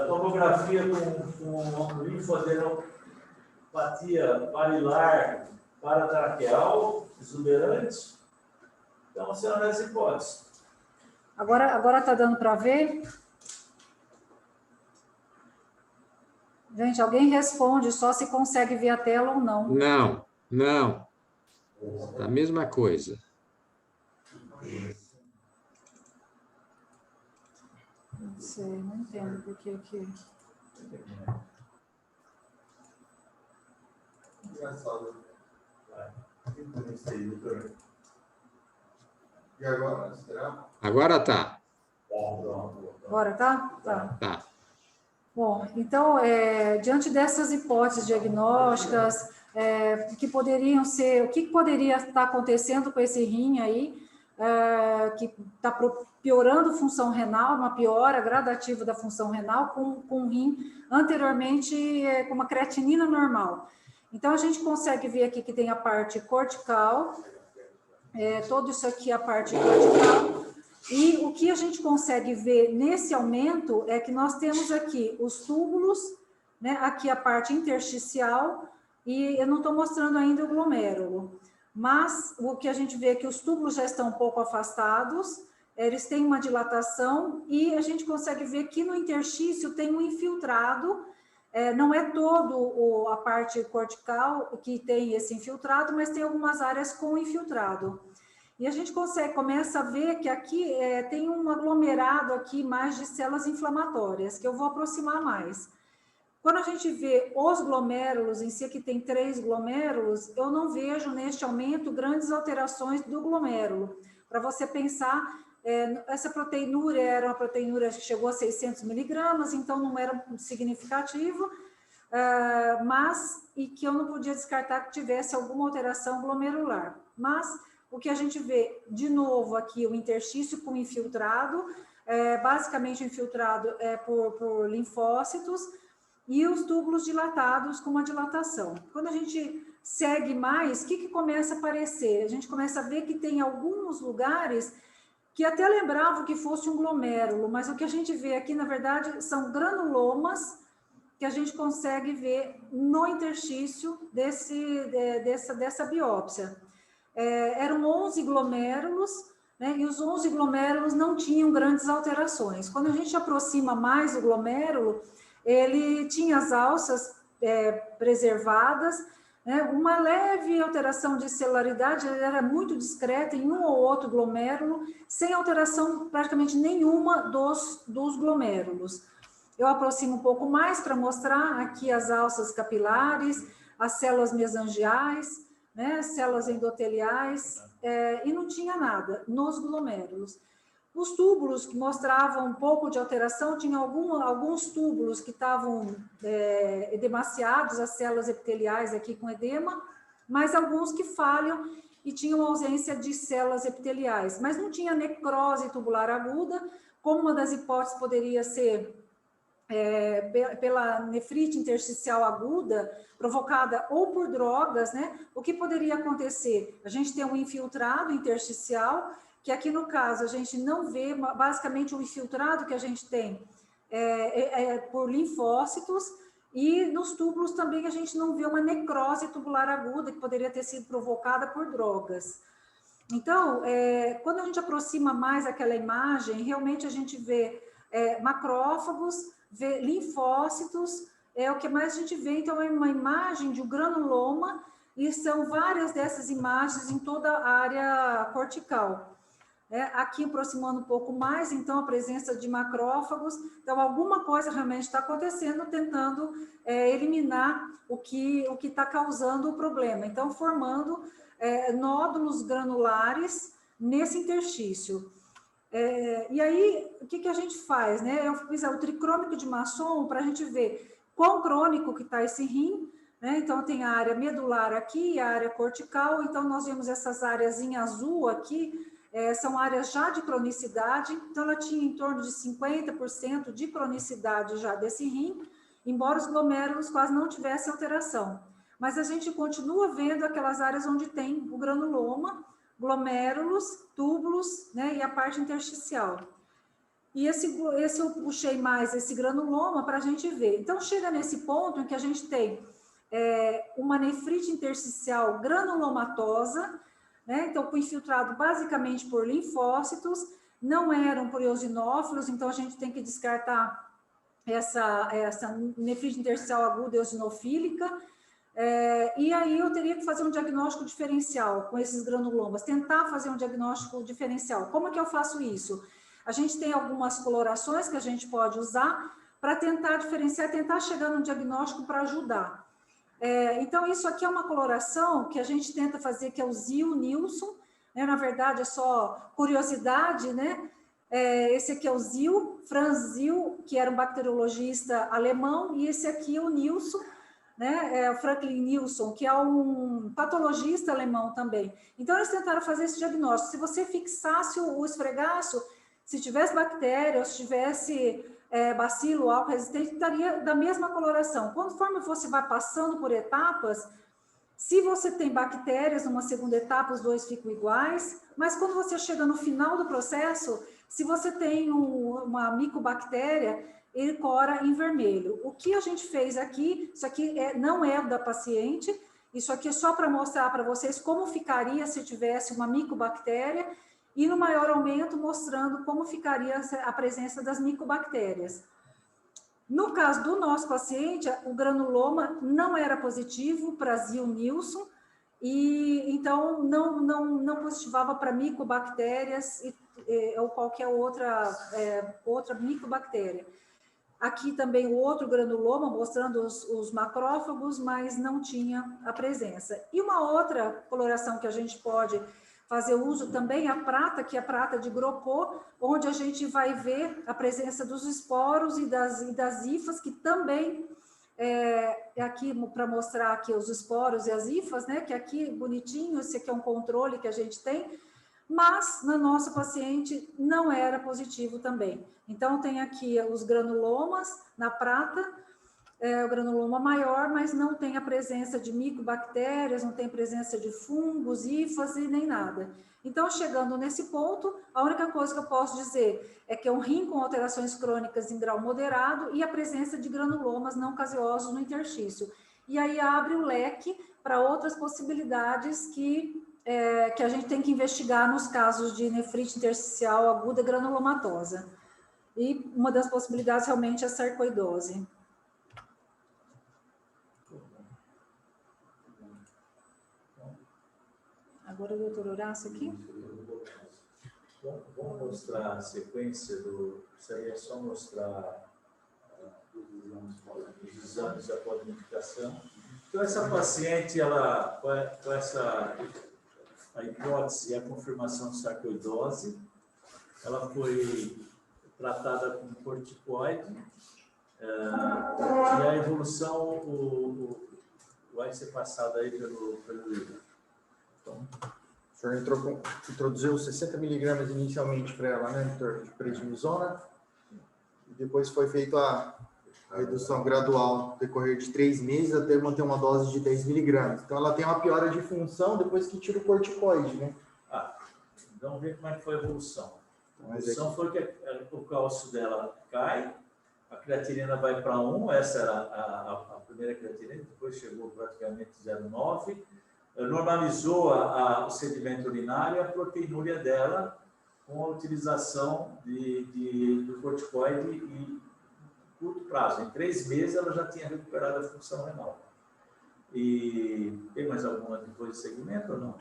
tomografia com linfoadenopatia barilar paratraqueal, exuberante. Então, você analisa as hipóteses. Agora está dando para ver? Gente, alguém responde só se consegue ver a tela ou não. Não. A mesma coisa. Não sei, não entendo por que aqui. Engraçado. E agora, será? Agora tá. Agora tá? Tá. Bom, então, diante dessas hipóteses diagnósticas, que poderiam ser, o que poderia estar acontecendo com esse rim aí, que está piorando função renal, uma piora gradativa da função renal com um rim anteriormente com uma creatinina normal. Então, a gente consegue ver aqui que tem a parte cortical, todo isso aqui é a parte cortical, e o que a gente consegue ver nesse aumento é que nós temos aqui os túbulos, né, aqui a parte intersticial, e eu não estou mostrando ainda o glomérulo, mas o que a gente vê é que os túbulos já estão um pouco afastados, eles têm uma dilatação, e a gente consegue ver que no interstício tem um infiltrado. Não é todo a parte cortical que tem esse infiltrado, mas tem algumas áreas com infiltrado. E a gente começa a ver que aqui tem um aglomerado aqui mais de células inflamatórias, que eu vou aproximar mais. Quando a gente vê os glomérulos em si, que tem 3 glomérulos, eu não vejo neste aumento grandes alterações do glomérulo, para você pensar essa proteinúria era uma proteinúria que chegou a 600 miligramas, então não era significativo, e que eu não podia descartar que tivesse alguma alteração glomerular. Mas o que a gente vê, de novo aqui, o interstício com infiltrado, basicamente o infiltrado é por linfócitos, e os túbulos dilatados com uma dilatação. Quando a gente segue mais, o que começa a aparecer? A gente começa a ver que tem alguns lugares que até lembravam que fosse um glomérulo, mas o que a gente vê aqui, na verdade, são granulomas que a gente consegue ver no interstício dessa biópsia. Eram 11 glomérulos, né, e os 11 glomérulos não tinham grandes alterações. Quando a gente aproxima mais o glomérulo, ele tinha as alças preservadas, né, uma leve alteração de celularidade, ele era muito discreta em um ou outro glomérulo, sem alteração praticamente nenhuma dos glomérulos. Eu aproximo um pouco mais para mostrar aqui as alças capilares, as células mesangiais, né, células endoteliais, e não tinha nada nos glomérulos. Os túbulos que mostravam um pouco de alteração, tinha alguns túbulos que estavam edemaciados, as células epiteliais aqui com edema, mas alguns que falham e tinham ausência de células epiteliais, mas não tinha necrose tubular aguda, como uma das hipóteses poderia ser pela nefrite intersticial aguda, provocada ou por drogas, né? O que poderia acontecer? A gente tem um infiltrado intersticial, que aqui no caso a gente não vê, basicamente o infiltrado que a gente tem por linfócitos, e nos túbulos também a gente não vê uma necrose tubular aguda, que poderia ter sido provocada por drogas. Então, quando a gente aproxima mais aquela imagem, realmente a gente vê macrófagos, vê linfócitos, o que mais a gente vê, então, é uma imagem de um granuloma, e são várias dessas imagens em toda a área cortical. Aqui aproximando um pouco mais, então, a presença de macrófagos, então, alguma coisa realmente está acontecendo, tentando eliminar o que está causando o problema, então, formando nódulos granulares nesse interstício. E aí, o que a gente faz, né? Eu fiz o tricrômico de Masson para a gente ver quão crônico que está esse rim, né? Então, tem a área medular aqui, a área cortical, então, nós vemos essas áreas em azul aqui, são áreas já de cronicidade, então ela tinha em torno de 50% de cronicidade já desse rim, embora os glomérulos quase não tivessem alteração. Mas a gente continua vendo aquelas áreas onde tem o granuloma, glomérulos, túbulos, né, e a parte intersticial. E esse eu puxei mais esse granuloma para a gente ver. Então, chega nesse ponto em que a gente tem uma nefrite intersticial granulomatosa, né? Então, foi infiltrado basicamente por linfócitos, não eram por eosinófilos, então a gente tem que descartar essa nefrite intersticial aguda eosinofílica, e aí eu teria que fazer um diagnóstico diferencial com esses granulomas, tentar fazer um diagnóstico diferencial. Como é que eu faço isso? A gente tem algumas colorações que a gente pode usar para tentar diferenciar, tentar chegar num diagnóstico para ajudar. Então, isso aqui é uma coloração que a gente tenta fazer, que é o Ziel-Nilsson, né? Na verdade, é só curiosidade, né? Esse aqui é o Ziel, Franz Ziel, que era um bacteriologista alemão, e esse aqui é o Nilsson, né? O Franklin Nilsson, que é um patologista alemão também. Então, eles tentaram fazer esse diagnóstico. Se você fixasse o esfregaço, se tivesse bactéria, ou se tivesse bacilo, álcool resistente, estaria da mesma coloração. Conforme você vai passando por etapas, se você tem bactérias numa segunda etapa, os dois ficam iguais, mas quando você chega no final do processo, se você tem uma micobactéria, ele cora em vermelho. O que a gente fez aqui, isso aqui não é da paciente, isso aqui é só para mostrar para vocês como ficaria se tivesse uma micobactéria, e no maior aumento mostrando como ficaria a presença das micobactérias. No caso do nosso paciente, o granuloma não era positivo para Ziel-Nilsson, e então não positivava para micobactérias ou qualquer outra micobactéria. Aqui também o outro granuloma, mostrando os macrófagos, mas não tinha a presença. E uma outra coloração que a gente pode fazer uso também a prata, que é a prata de Gropô, onde a gente vai ver a presença dos esporos e das hifas, que também é aqui para mostrar aqui os esporos e as hifas, né? Que aqui bonitinho, esse aqui é um controle que a gente tem, mas na nossa paciente não era positivo também. Então, tem aqui os granulomas na prata, o granuloma maior, mas não tem a presença de micobactérias, não tem presença de fungos, hifas e nem nada. Então, chegando nesse ponto, a única coisa que eu posso dizer é que é um rim com alterações crônicas em grau moderado e a presença de granulomas não caseosos no interstício. E aí abre o leque para outras possibilidades que a gente tem que investigar nos casos de nefrite intersticial aguda granulomatosa. E uma das possibilidades realmente é a sarcoidose. Agora o doutor Horácio aqui. Vamos mostrar a sequência isso aí é só mostrar os exames após a medicação. Então, essa paciente, ela, com a hipótese e a confirmação de sarcoidose, ela foi tratada com corticoide, e a evolução vai ser passada aí pelo livro. Então, o senhor introduziu 60 miligramas inicialmente para ela, né, doutor, de prednisona, e depois foi feita a redução gradual no decorrer de 3 meses até manter uma dose de 10 miligramas. Então, ela tem uma piora de função depois que tira o corticoide, né? Então, vamos ver como é que foi a evolução. A evolução foi que o cálcio dela cai, a creatinina vai para 1, essa era a primeira creatinina, depois chegou praticamente 0,9, normalizou o sedimento urinário e a proteinúria dela com a utilização do corticoide em curto prazo. Em 3 meses ela já tinha recuperado a função renal. E tem mais alguma depois de segmento ou não?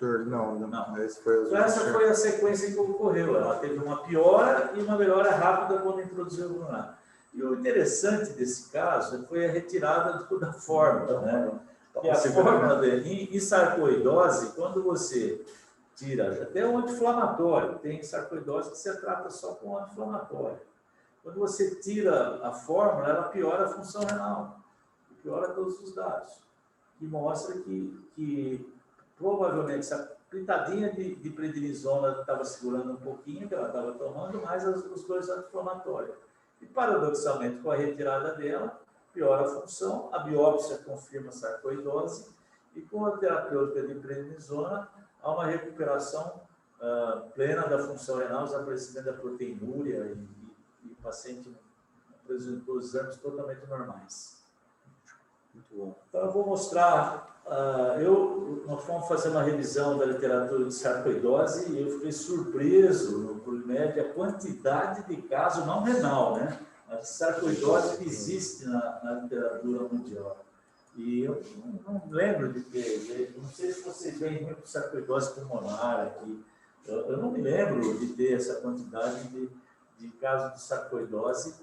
Não. Essa foi a sequência que ocorreu. Ela teve uma piora e uma melhora rápida quando introduziu o Brunar. E o interessante desse caso foi a retirada da fórmula, né? E a fórmula em sarcoidose, quando você tira até o anti-inflamatório, tem sarcoidose que você trata só com anti-inflamatório. Quando você tira a fórmula, ela piora a função renal, piora todos os dados, que mostra que provavelmente essa pitadinha de prednisona estava segurando um pouquinho, que ela estava tomando, mais os 2 anti-inflamatórios. E, paradoxalmente, com a retirada dela, piora a função, a biópsia confirma a sarcoidose, e com a terapêutica de prednisona, há uma recuperação plena da função renal, desaparecimento da proteinúria, e o paciente apresentou exames totalmente normais. Muito bom. Então, eu vou mostrar, nós fomos fazer uma revisão da literatura de sarcoidose, e eu fiquei surpreso, no PubMed, a quantidade de casos não renal, né? A sarcoidose que existe na literatura mundial. E eu não lembro de ter, não sei se vocês veem muito sarcoidose pulmonar aqui, eu não me lembro de ter essa quantidade de casos de sarcoidose.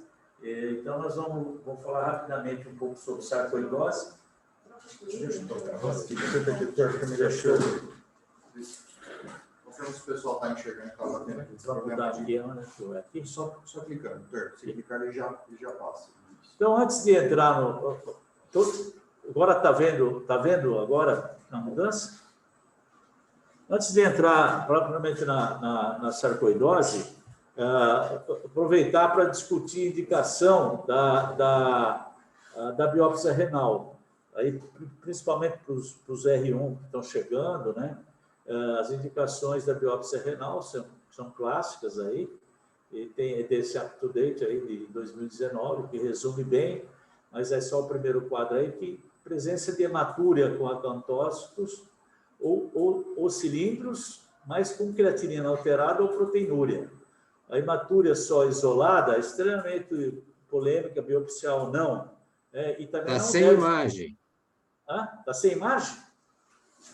Então, nós vamos falar rapidamente um pouco sobre sarcoidose. Deixa eu tocar. Confirma se o pessoal está enxergando, está batendo aqui. Aqui. Só clicando, doutor. Se clicar, ele já passa. Então, antes de entrar agora está vendo agora a mudança? Antes de entrar propriamente na sarcoidose, aproveitar para discutir a indicação da biópsia renal. Aí, principalmente para os R1 que estão chegando, né? As indicações da biópsia renal são clássicas aí, e tem esse up-to-date aí de 2019, que resume bem, mas é só o primeiro quadro aí, que presença de hematúria com acantócitos ou cilindros, mas com creatinina alterada ou proteinúria. A hematúria só isolada é extremamente polêmica, biopsial ou não. Está sem imagem. Está sem imagem?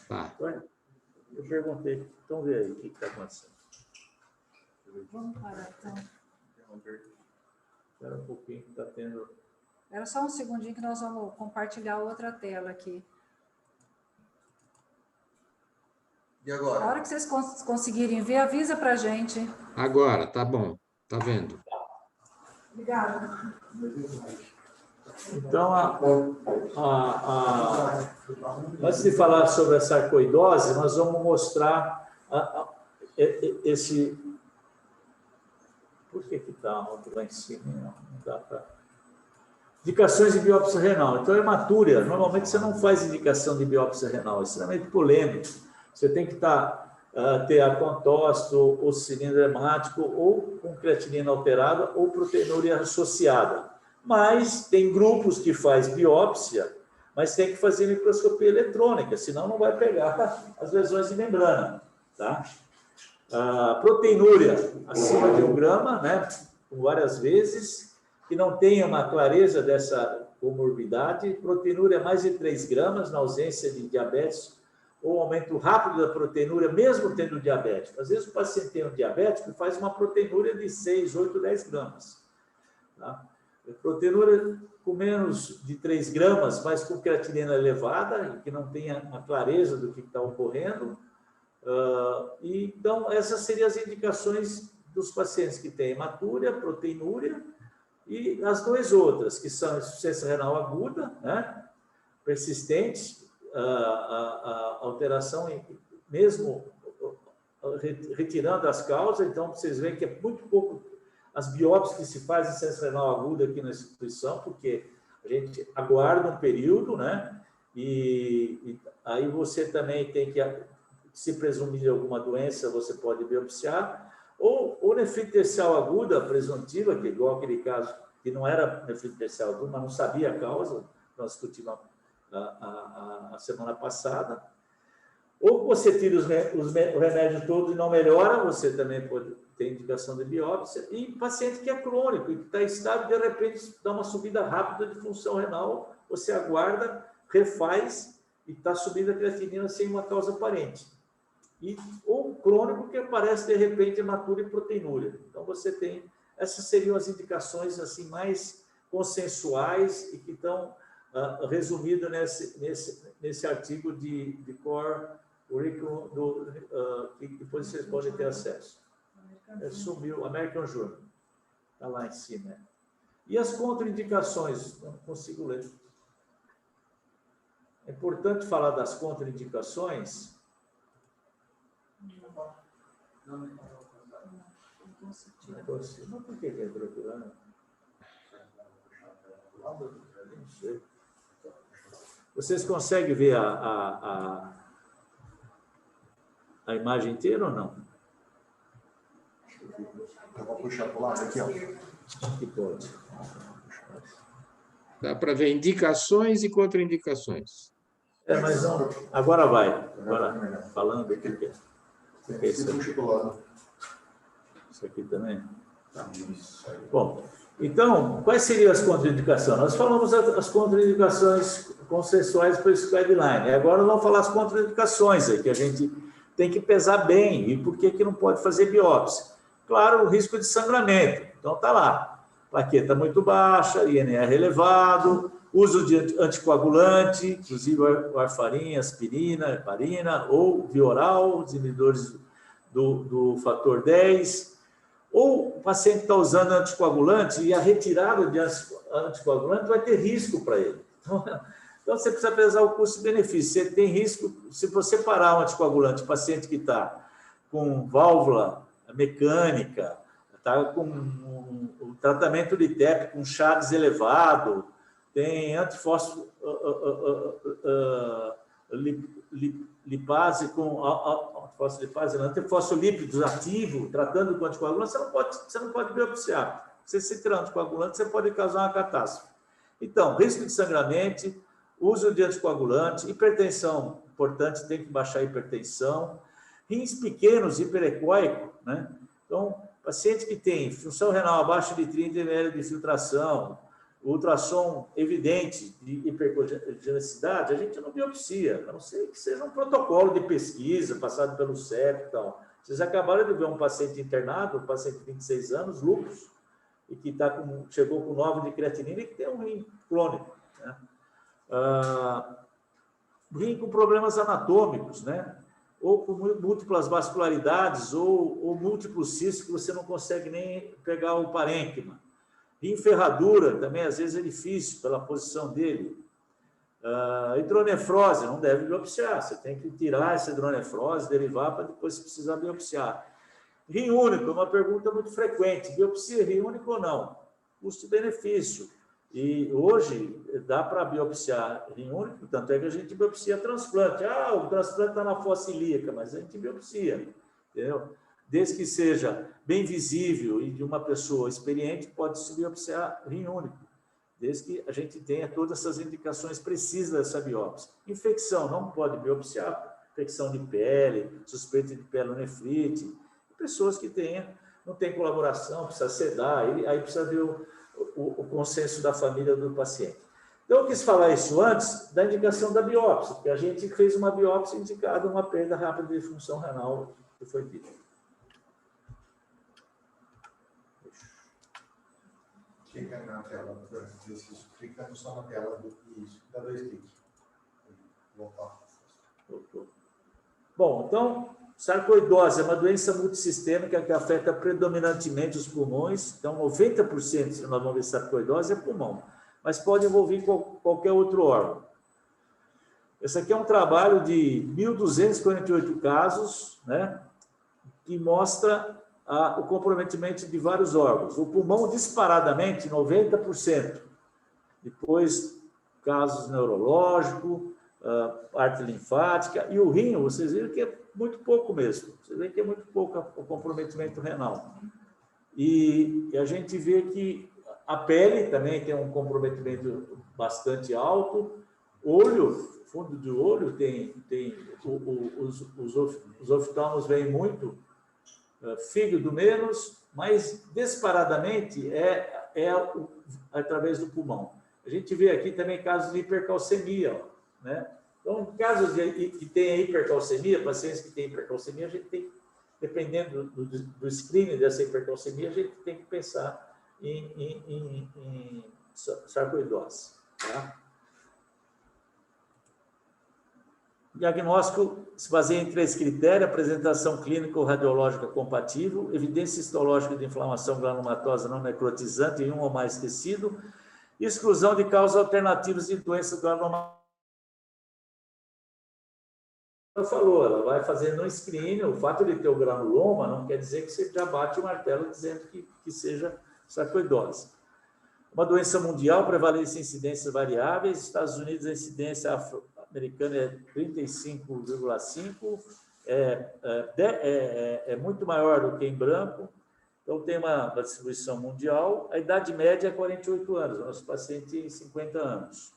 Tá. Eu perguntei, então vê aí o que está acontecendo. Vamos parar, então. Espera um pouquinho que está tendo... Era só um segundinho que nós vamos compartilhar outra tela aqui. E agora? A hora que vocês conseguirem ver, avisa para a gente. Agora, tá bom. Tá vendo? Obrigada. Então, antes de falar sobre a sarcoidose, nós vamos mostrar esse... Por que está lá em cima? Não dá para... Indicações de biópsia renal. Então, hematúria, normalmente você não faz indicação de biópsia renal, é extremamente polêmico. Você tem que ter acontócito, ou cilindro hemático, ou com creatinina alterada, ou proteinúria associada. Mas tem grupos que faz biópsia, mas tem que fazer microscopia eletrônica, senão não vai pegar as lesões de membrana. Tá? Proteinúria acima de 1 grama, né, várias vezes, que não tenha uma clareza dessa comorbidade. Proteinúria mais de 3 gramas, na ausência de diabetes, ou aumento rápido da proteinúria, mesmo tendo diabético. Às vezes o paciente tem um diabético e faz uma proteinúria de 6, 8, 10 gramas. Tá? Proteinúria com menos de 3 gramas, mas com creatinina elevada, e que não tenha a clareza do que está ocorrendo. Então, essas seriam as indicações dos pacientes que têm hematúria, proteinúria, e as duas outras, que são insuficiência renal aguda, né, persistente, a alteração, mesmo retirando as causas. Então, vocês veem que é muito pouco as biópsias que se fazem de insuficiência renal aguda aqui na instituição, porque a gente aguarda um período, né? E aí você também tem que, se presumir alguma doença, você pode biopsiar, ou nefrite tercial aguda presuntiva, que é igual aquele caso que não era nefrite tercial aguda, mas não sabia a causa, nós discutimos a semana passada. Ou você tira o remédio todo e não melhora, você também pode ter indicação de biópsia. E paciente que é crônico e que está estável, de repente dá uma subida rápida de função renal, você aguarda, refaz e está subindo a creatinina sem uma causa aparente. Ou crônico que aparece de repente hematúria e proteinúria. Então você tem, essas seriam as indicações assim mais consensuais e que estão resumidas nesse artigo de core curriculum que depois vocês podem ter acesso. Sumiu, American Journal, está lá em cima. E as contraindicações? Não consigo ler. É importante falar das contraindicações. Não consigo. Por que é procurando? Não sei. Vocês conseguem ver a imagem inteira ou não? Eu vou puxar para o lado aqui, ó. Que pode. Dá para ver indicações e contraindicações. Mas não, agora vai. Agora, falando o que é. Isso aqui também? Bom, então, quais seriam as contraindicações? Nós falamos as contraindicações consensuais para esse guideline. Agora vamos falar as contraindicações, que a gente tem que pesar bem. E por que não pode fazer biópsia? Claro, o risco de sangramento. Então, está lá. Plaqueta muito baixa, INR elevado, uso de anticoagulante, inclusive warfarin, aspirina, heparina, ou via oral, os inibidores do fator 10. Ou o paciente está usando anticoagulante e a retirada de anticoagulante vai ter risco para ele. Então, você precisa pesar o custo-benefício. Você tem risco, se você parar um anticoagulante, o paciente que está com válvula mecânica, está com um tratamento de TEP com Chagas elevado, tem antifosfolipase com antifosfolípidos ativo, tratando com anticoagulante, você não pode biopsiar. Se você tirar anticoagulante, você pode causar uma catástrofe. Então, risco de sangramento, uso de anticoagulante, hipertensão, importante, tem que baixar a hipertensão, rins pequenos, hiperecóico, né? Então, paciente que tem função renal abaixo de 30 ml de filtração, ultrassom evidente de hipercogenicidade, a gente não biopsia, a não ser que seja um protocolo de pesquisa passado pelo CEP e tal. Vocês acabaram de ver um paciente internado, um paciente de 26 anos, lúpus, e que chegou com 9 de creatinina e que tem um rim crônico, né? Rim com problemas anatômicos, né? ou com múltiplas vascularidades, ou múltiplos cistos que você não consegue nem pegar o parênquima. Em ferradura, também, às vezes, é difícil pela posição dele. Hidronefrose, não deve biopsiar. Você tem que tirar essa hidronefrose, derivar, para depois, se precisar, biopsiar. Rim único é uma pergunta muito frequente. Biopsia rim único ou não? Custo-benefício. E hoje dá para biopsiar rim único, tanto é que a gente biopsia transplante. O transplante está na fossa ilíaca, mas a gente biopsia, entendeu? Desde que seja bem visível e de uma pessoa experiente, pode-se biopsiar rim único, desde que a gente tenha todas essas indicações precisas dessa biópsia. Infecção, não pode biopsiar, infecção de pele, suspeita de pielonefrite, pessoas que não têm colaboração, precisa sedar, aí precisa ver o consenso da família do paciente. Então, eu quis falar isso antes da indicação da biópsia, porque a gente fez uma biópsia indicada uma perda rápida de função renal, que foi dito. Clica na tela, clica só na tela do isso, dá 2 cliques. Voltar. Bom, então, sarcoidose é uma doença multissistêmica que afeta predominantemente os pulmões. Então, 90%, se nós vamos ver sarcoidose, é pulmão, mas pode envolver qualquer outro órgão. Esse aqui é um trabalho de 1.248 casos, né, que mostra o comprometimento de vários órgãos. O pulmão, disparadamente, 90%. Depois, casos neurológicos, arte linfática, e o rim, vocês viram que é muito pouco mesmo. Você vê que é muito pouco o comprometimento renal. E a gente vê que a pele também tem um comprometimento bastante alto. Olho, fundo do olho, os oftalmos vêm muito, fígado menos, mas disparadamente é através do pulmão. A gente vê aqui também casos de hipercalcemia, né? Então, em casos que tem hipercalcemia, pacientes que têm hipercalcemia, a gente tem, dependendo do screening dessa hipercalcemia, a gente tem que pensar em sarcoidose. Tá? O diagnóstico se baseia em 3 critérios: apresentação clínica ou radiológica compatível, evidência histológica de inflamação granulomatosa não necrotizante em um ou mais tecido, e exclusão de causas alternativas de doença granulomatosa. Ela falou, ela vai fazendo um screening. O fato de ter o granuloma não quer dizer que você já bate o martelo dizendo que seja sarcoidose. Uma doença mundial, prevalência e incidências variáveis. Estados Unidos, a incidência afro-americana é 35,5, é muito maior do que em branco, então tem uma distribuição mundial. A idade média é 48 anos, nosso paciente tem 50 anos.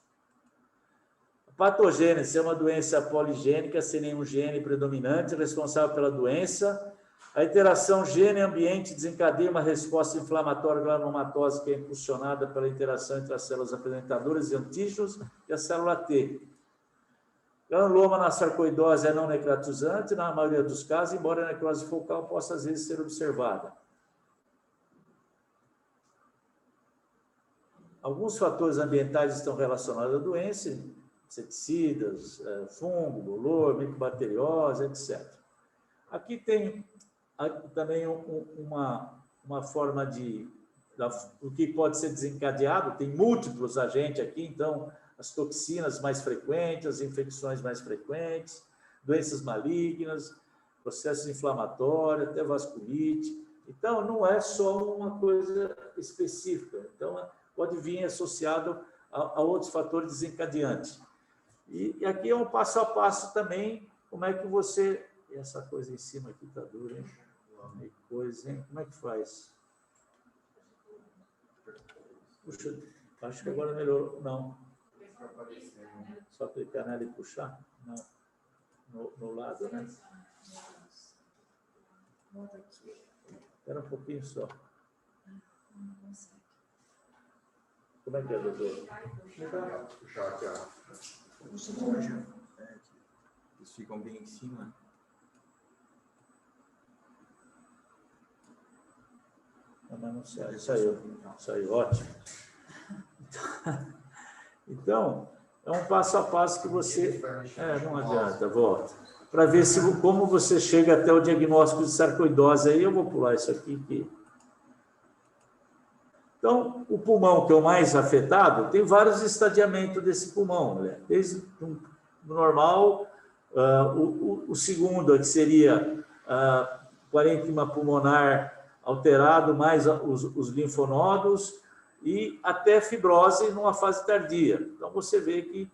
A patogênese é uma doença poligênica, sem nenhum gene predominante, responsável pela doença. A interação gene-ambiente desencadeia uma resposta inflamatória granulomatosa que é impulsionada pela interação entre as células apresentadoras e antígenos e a célula T. Granuloma na sarcoidose é não necrotizante, na maioria dos casos, embora a necrose focal possa, às vezes, ser observada. Alguns fatores ambientais estão relacionados à doença, inseticidas, fungo, bolor, micobacteriose, etc. Aqui tem também uma forma o que pode ser desencadeado, tem múltiplos agentes aqui, então, as toxinas mais frequentes, as infecções mais frequentes, doenças malignas, processos inflamatórios, até vasculite. Então, não é só uma coisa específica. Então, pode vir associado a outros fatores desencadeantes. E aqui é um passo a passo também, como é que você... Essa coisa em cima aqui está dura, hein? Que coisa, hein? Como é que faz? Puxa, acho que agora melhorou. Não. Só clicar nela e puxar? Não. No lado, né? Espera um pouquinho só. Como é que é, doutor? Puxar aqui, eles ficam bem em cima. Não saiu, ótimo. Então, é um passo a passo que você... não adianta, volta. para ver como você chega até o diagnóstico de sarcoidose. Aí eu vou pular isso aqui. Então, o pulmão, que é o mais afetado, tem vários estadiamentos desse pulmão, né? Desde o normal, o segundo, que seria parênquima pulmonar alterado, mais os linfonodos, e até fibrose numa fase tardia. Então, você vê que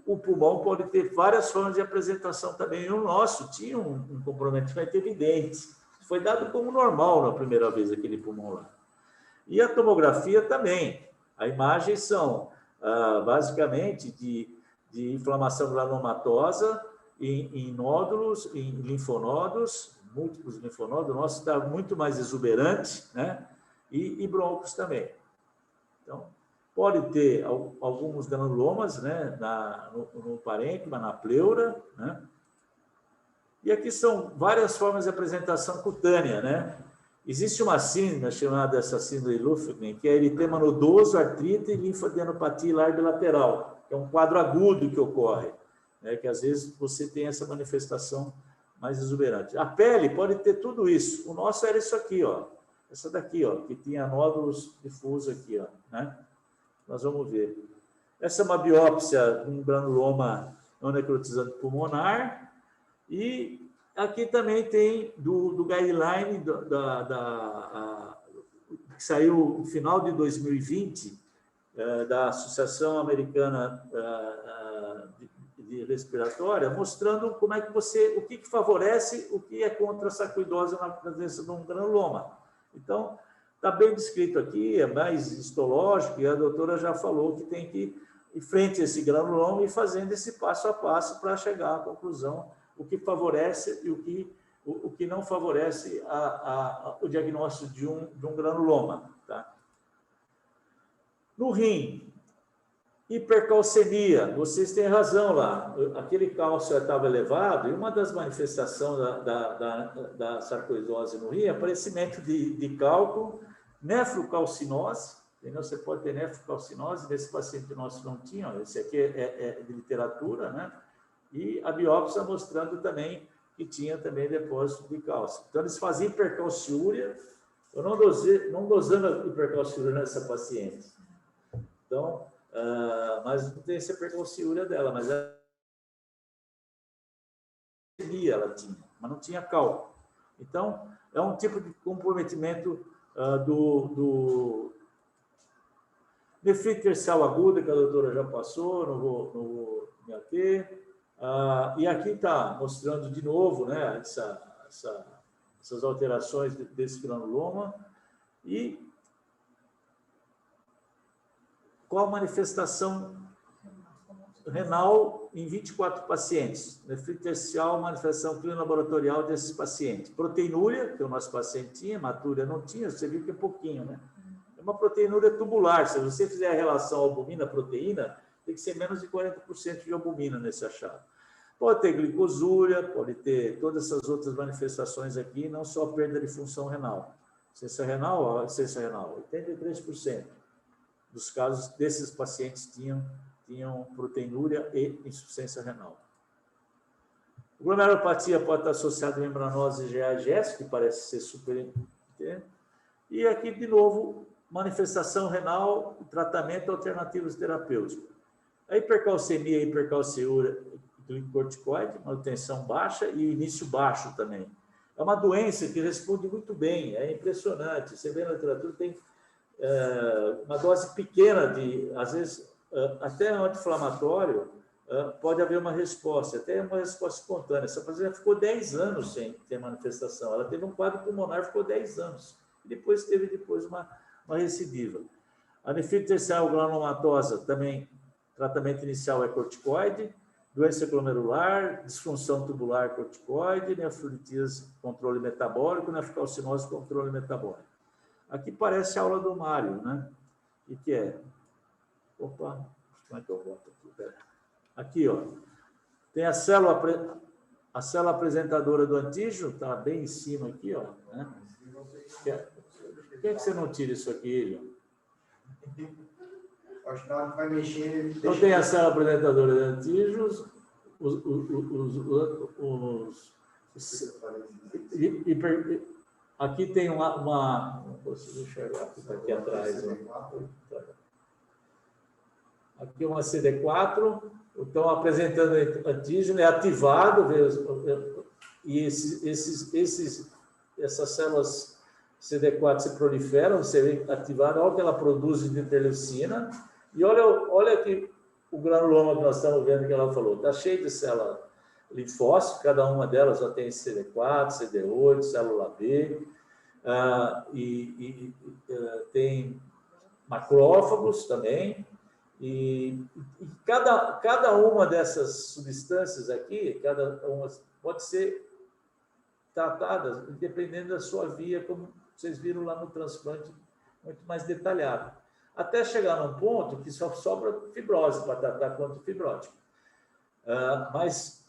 o pulmão pode ter várias formas de apresentação também. E o nosso tinha um comprometimento evidente. Foi dado como normal na primeira vez aquele pulmão lá. E a tomografia também. A imagem são, basicamente, de inflamação granulomatosa em nódulos, em linfonodos, múltiplos linfonodos. O nosso está muito mais exuberante, né? E brônquios também. Então, pode ter alguns granulomas, né? No parênquima, na pleura, né? E aqui são várias formas de apresentação cutânea, né? Existe uma síndrome chamada essa síndrome de Lufgren, que é eritema nodoso, artrite e linfadenopatia hilar bilateral, que é um quadro agudo que ocorre, né? Que às vezes você tem essa manifestação mais exuberante. A pele pode ter tudo isso. O nosso era isso aqui, ó. Essa daqui, ó, que tinha nódulos difusos aqui, ó, né? Nós vamos ver. Essa é uma biópsia de um granuloma não necrotizante pulmonar. E aqui também tem do guideline que saiu no final de 2020, da Associação Americana de Respiratória, mostrando como é que o que favorece, o que é contra a sarcoidose na presença de um granuloma. Então, está bem descrito aqui, é mais histológico, e a doutora já falou que tem que ir em frente a esse granuloma e fazendo esse passo a passo para chegar à conclusão, o que favorece e o que não favorece o diagnóstico de um granuloma. Tá? No rim, hipercalcemia, vocês têm razão lá, aquele cálcio estava elevado, e uma das manifestações da sarcoidose no rim é aparecimento de cálculo, nefrocalcinose, entendeu? Você pode ter nefrocalcinose, nesse paciente nosso não tinha, esse aqui é de literatura, né? E a biópsia mostrando também que tinha também depósito de cálcio. Então, eles faziam hipercalciúria, eu não dosando a hipercalciúria nessa paciente. Então, mas não tem essa hipercalciúria dela, mas ela tinha, mas não tinha cálculo. Então, é um tipo de comprometimento do nefrite tercial aguda, que a doutora já passou, não vou me ater. E aqui está mostrando de novo, né, essas alterações desse granuloma e qual a manifestação renal em 24 pacientes. Nefrite tercial, manifestação clínica laboratorial desses pacientes. Proteinúria, que o nosso paciente tinha, hematúria não tinha, você viu que é pouquinho, né? É uma proteinúria tubular. Se você fizer a relação albumina-proteína, tem que ser menos de 40% de albumina nesse achado. Pode ter glicosúria, pode ter todas essas outras manifestações aqui, não só perda de função renal. Insuficiência renal, 83% dos casos desses pacientes tinham proteinúria e insuficiência renal. A glomerulopatia pode estar associada à membranose GAGS, que parece ser super... E aqui, de novo, manifestação renal e tratamento alternativos terapêuticos. A hipercalcemia e hipercalciúria glicocorticoide, manutenção baixa e início baixo também. É uma doença que responde muito bem, é impressionante. Você vê na literatura, tem uma dose pequena de, às vezes, até anti-inflamatório, pode haver uma resposta, até uma resposta espontânea. Essa paciente ficou 10 anos sem ter manifestação. Ela teve um quadro pulmonar, ficou 10 anos. E depois teve uma recidiva. A nefrite tercial granulomatosa também, tratamento inicial é corticoide, doença glomerular, disfunção tubular corticoide, nefrolitíase, controle metabólico, nefrocalcinose, controle metabólico. Aqui parece a aula do Mário, né? E que é... Opa, como é que eu boto aqui? Pera. Aqui, ó. Tem a célula apresentadora do antígeno, está bem em cima aqui, ó. Né? Por que você não tira isso aqui, Ilho? Acho que na hora que vai mexer... Então, tem a célula apresentadora de antígenos, aqui tem uma não consigo enxergar, aqui atrás. Aqui uma CD4, então apresentando antígeno, é ativado, e essas células CD4 se proliferam, você vê ativado, olha o que ela produz de interleucina, e olha aqui o granuloma que nós estamos vendo que ela falou, está cheio de célula linfócito, cada uma delas já tem CD4, CD8, célula B, tem macrófagos também, e cada uma dessas substâncias aqui, cada uma pode ser tratada dependendo da sua via, como vocês viram lá no transplante, muito mais detalhado. Até chegar num ponto que só sobra fibrose para tratar quanto fibrótico. Mas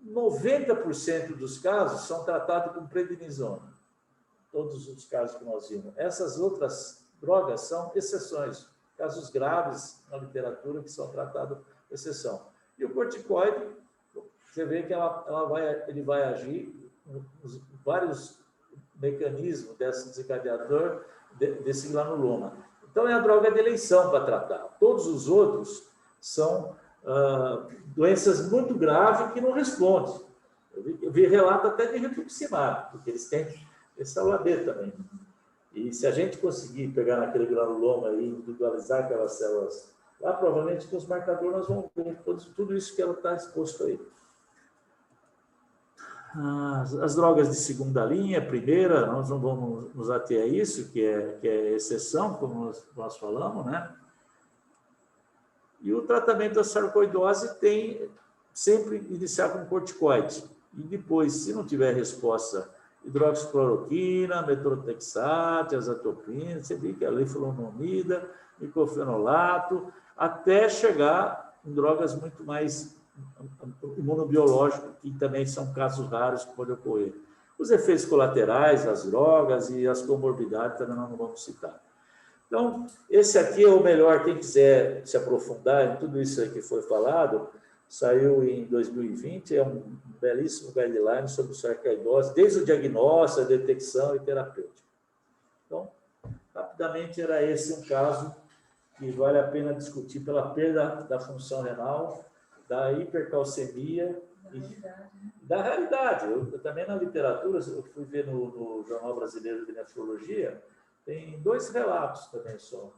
90% dos casos são tratados com prednisona. Todos os casos que nós vimos. Essas outras drogas são exceções. Casos graves na literatura que são tratados com exceção. E o corticoide, você vê que ele vai agir nos vários mecanismos desse desencadeador, desse granuloma. Então, é a droga de eleição para tratar. Todos os outros são doenças muito graves que não respondem. Eu vi relato até de rituximab, porque eles têm célula B também. E se a gente conseguir pegar naquele granuloma e individualizar aquelas células lá, provavelmente com os marcadores nós vamos ver tudo isso que ela está exposto aí. As drogas de segunda linha, primeira, nós não vamos nos ater a isso, que é exceção, como nós falamos, né? E o tratamento da sarcoidose tem sempre iniciar com corticoide. E depois, se não tiver resposta, hidroxicloroquina, metronidazole, azatopina, você vê que é leflunomida, micofenolato, até chegar em drogas muito mais imunobiológicas, que também são casos raros que podem ocorrer. Os efeitos colaterais, as drogas e as comorbidades também nós não vamos citar. Então, esse aqui é o melhor, quem quiser se aprofundar em tudo isso aí que foi falado, saiu em 2020, é um belíssimo guideline sobre sarcoidose, desde o diagnóstico, a detecção e terapêutica. Então, rapidamente, era esse um caso que vale a pena discutir pela perda da função renal, da hipercalcemia e da realidade. Eu também, na literatura, eu fui ver no Jornal Brasileiro de Nefrologia, tem 2 relatos também só,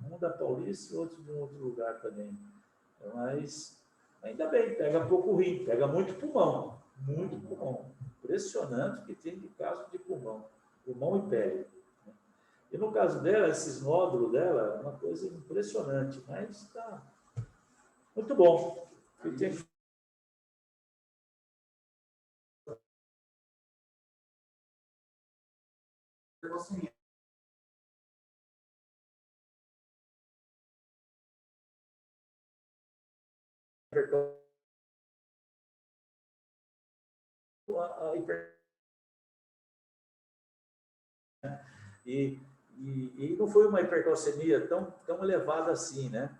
um da Paulista e outro de um outro lugar também. Mas ainda bem, pega pouco rim, pega muito pulmão, muito pulmão. Impressionante que tem de caso de pulmão e pele. E no caso dela, esses nódulos dela, é uma coisa impressionante, mas está muito bom. E não foi uma hipercalcemia tão elevada assim, né?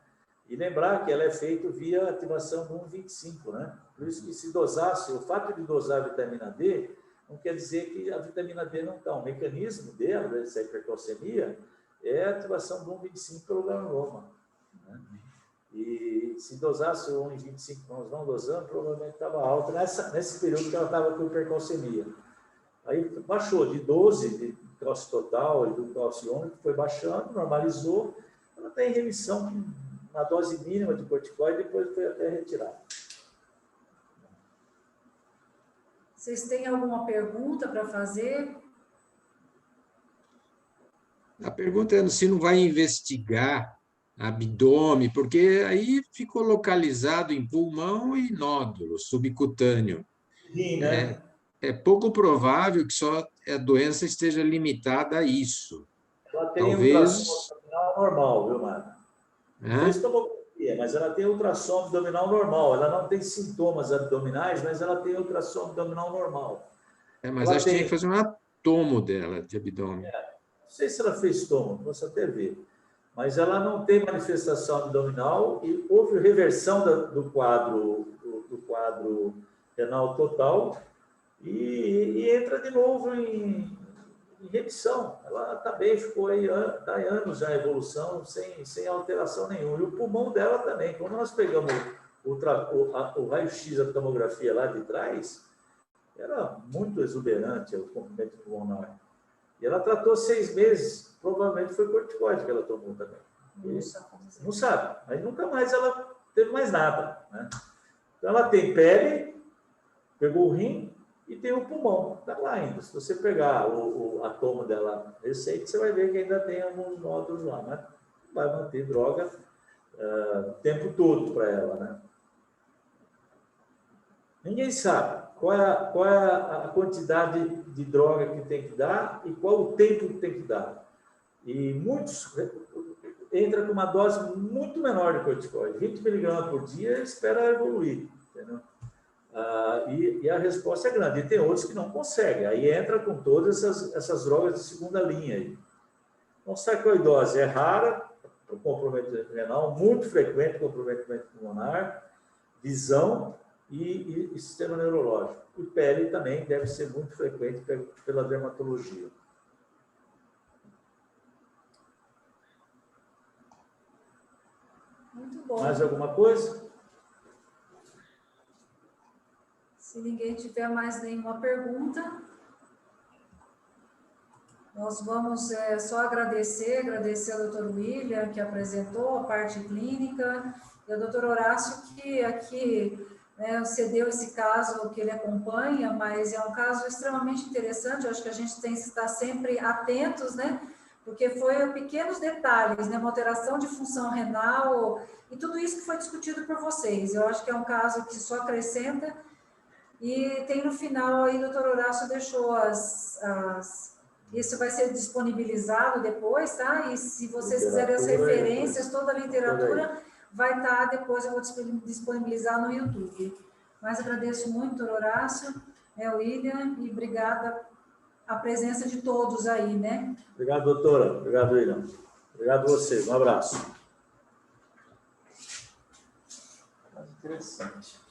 E lembrar que ela é feita via ativação do 1,25, né? Por isso que se dosasse, o fato de dosar a vitamina D não quer dizer que a vitamina D não está. O mecanismo dela, dessa hipercalcemia, é a ativação do 1,25 pelo granuloma, né? E se dosasse o 1,25 que nós não dosamos, provavelmente estava alta nesse período que ela estava com hipercalcemia. Aí baixou de 12 de cálcio total e do cálcio ônico, foi baixando, normalizou, ela está em remissão com uma dose mínima de corticoide e depois foi até retirada. Vocês têm alguma pergunta para fazer? A pergunta é se não vai investigar abdômen, porque aí ficou localizado em pulmão e nódulo subcutâneo. Sim, né? É pouco provável que só a doença esteja limitada a isso. Ela tem Talvez... ultrassom abdominal normal, viu, Mário? Não fez tomografia, mas ela tem ultrassom abdominal normal. Ela não tem sintomas abdominais, mas ela tem ultrassom abdominal normal. Mas acho que tinha que fazer um tomo dela de abdômen. Não sei se ela fez tomo, posso até ver. Mas ela não tem manifestação abdominal e houve reversão do quadro quadro renal total e entra de novo em remissão. Ela está bem, ficou aí tá há anos já em evolução, sem alteração nenhuma. E o pulmão dela também. Quando nós pegamos o raio-x, a tomografia lá de trás, era muito exuberante o comprimento pulmonar. E ela tratou 6 meses, provavelmente foi corticoide que ela tomou também. Não sabe, mas nunca mais ela teve mais nada, né? Então ela tem pele, pegou o rim e tem o pulmão, está lá ainda. Se você pegar a toma dela recente, você vai ver que ainda tem alguns nódulos lá, mas vai manter droga o tempo todo para ela, né? Ninguém sabe qual é a quantidade de droga que tem que dar e qual o tempo que tem que dar. E muitos entram com uma dose muito menor de corticoide, 20 mg por dia, espera evoluir, entendeu? E a resposta é grande. E tem outros que não conseguem. Aí entra com todas essas drogas de segunda linha. Aí. Então, sarcoidose é rara, o comprometimento renal, muito frequente, comprometimento pulmonar, visão e sistema neurológico. E pele também deve ser muito frequente pela dermatologia. Muito bom. Mais alguma coisa? Se ninguém tiver mais nenhuma pergunta, nós vamos só agradecer ao Dr. William, que apresentou a parte clínica, e ao Dr. Horácio, que aqui cedeu esse caso que ele acompanha, mas é um caso extremamente interessante. Eu acho que a gente tem que estar sempre atentos, né? Porque foi pequenos detalhes, né? Uma alteração de função renal, e tudo isso que foi discutido por vocês. Eu acho que é um caso que só acrescenta. E tem no final aí, o doutor Horácio deixou isso vai ser disponibilizado depois, tá? E se vocês quiserem as referências, toda a literatura vai estar depois, eu vou disponibilizar no YouTube. Mas agradeço muito, doutor Horácio, William, e obrigada a presença de todos aí, né? Obrigado, doutora. Obrigado, William. Obrigado a vocês. Um abraço. Interessante.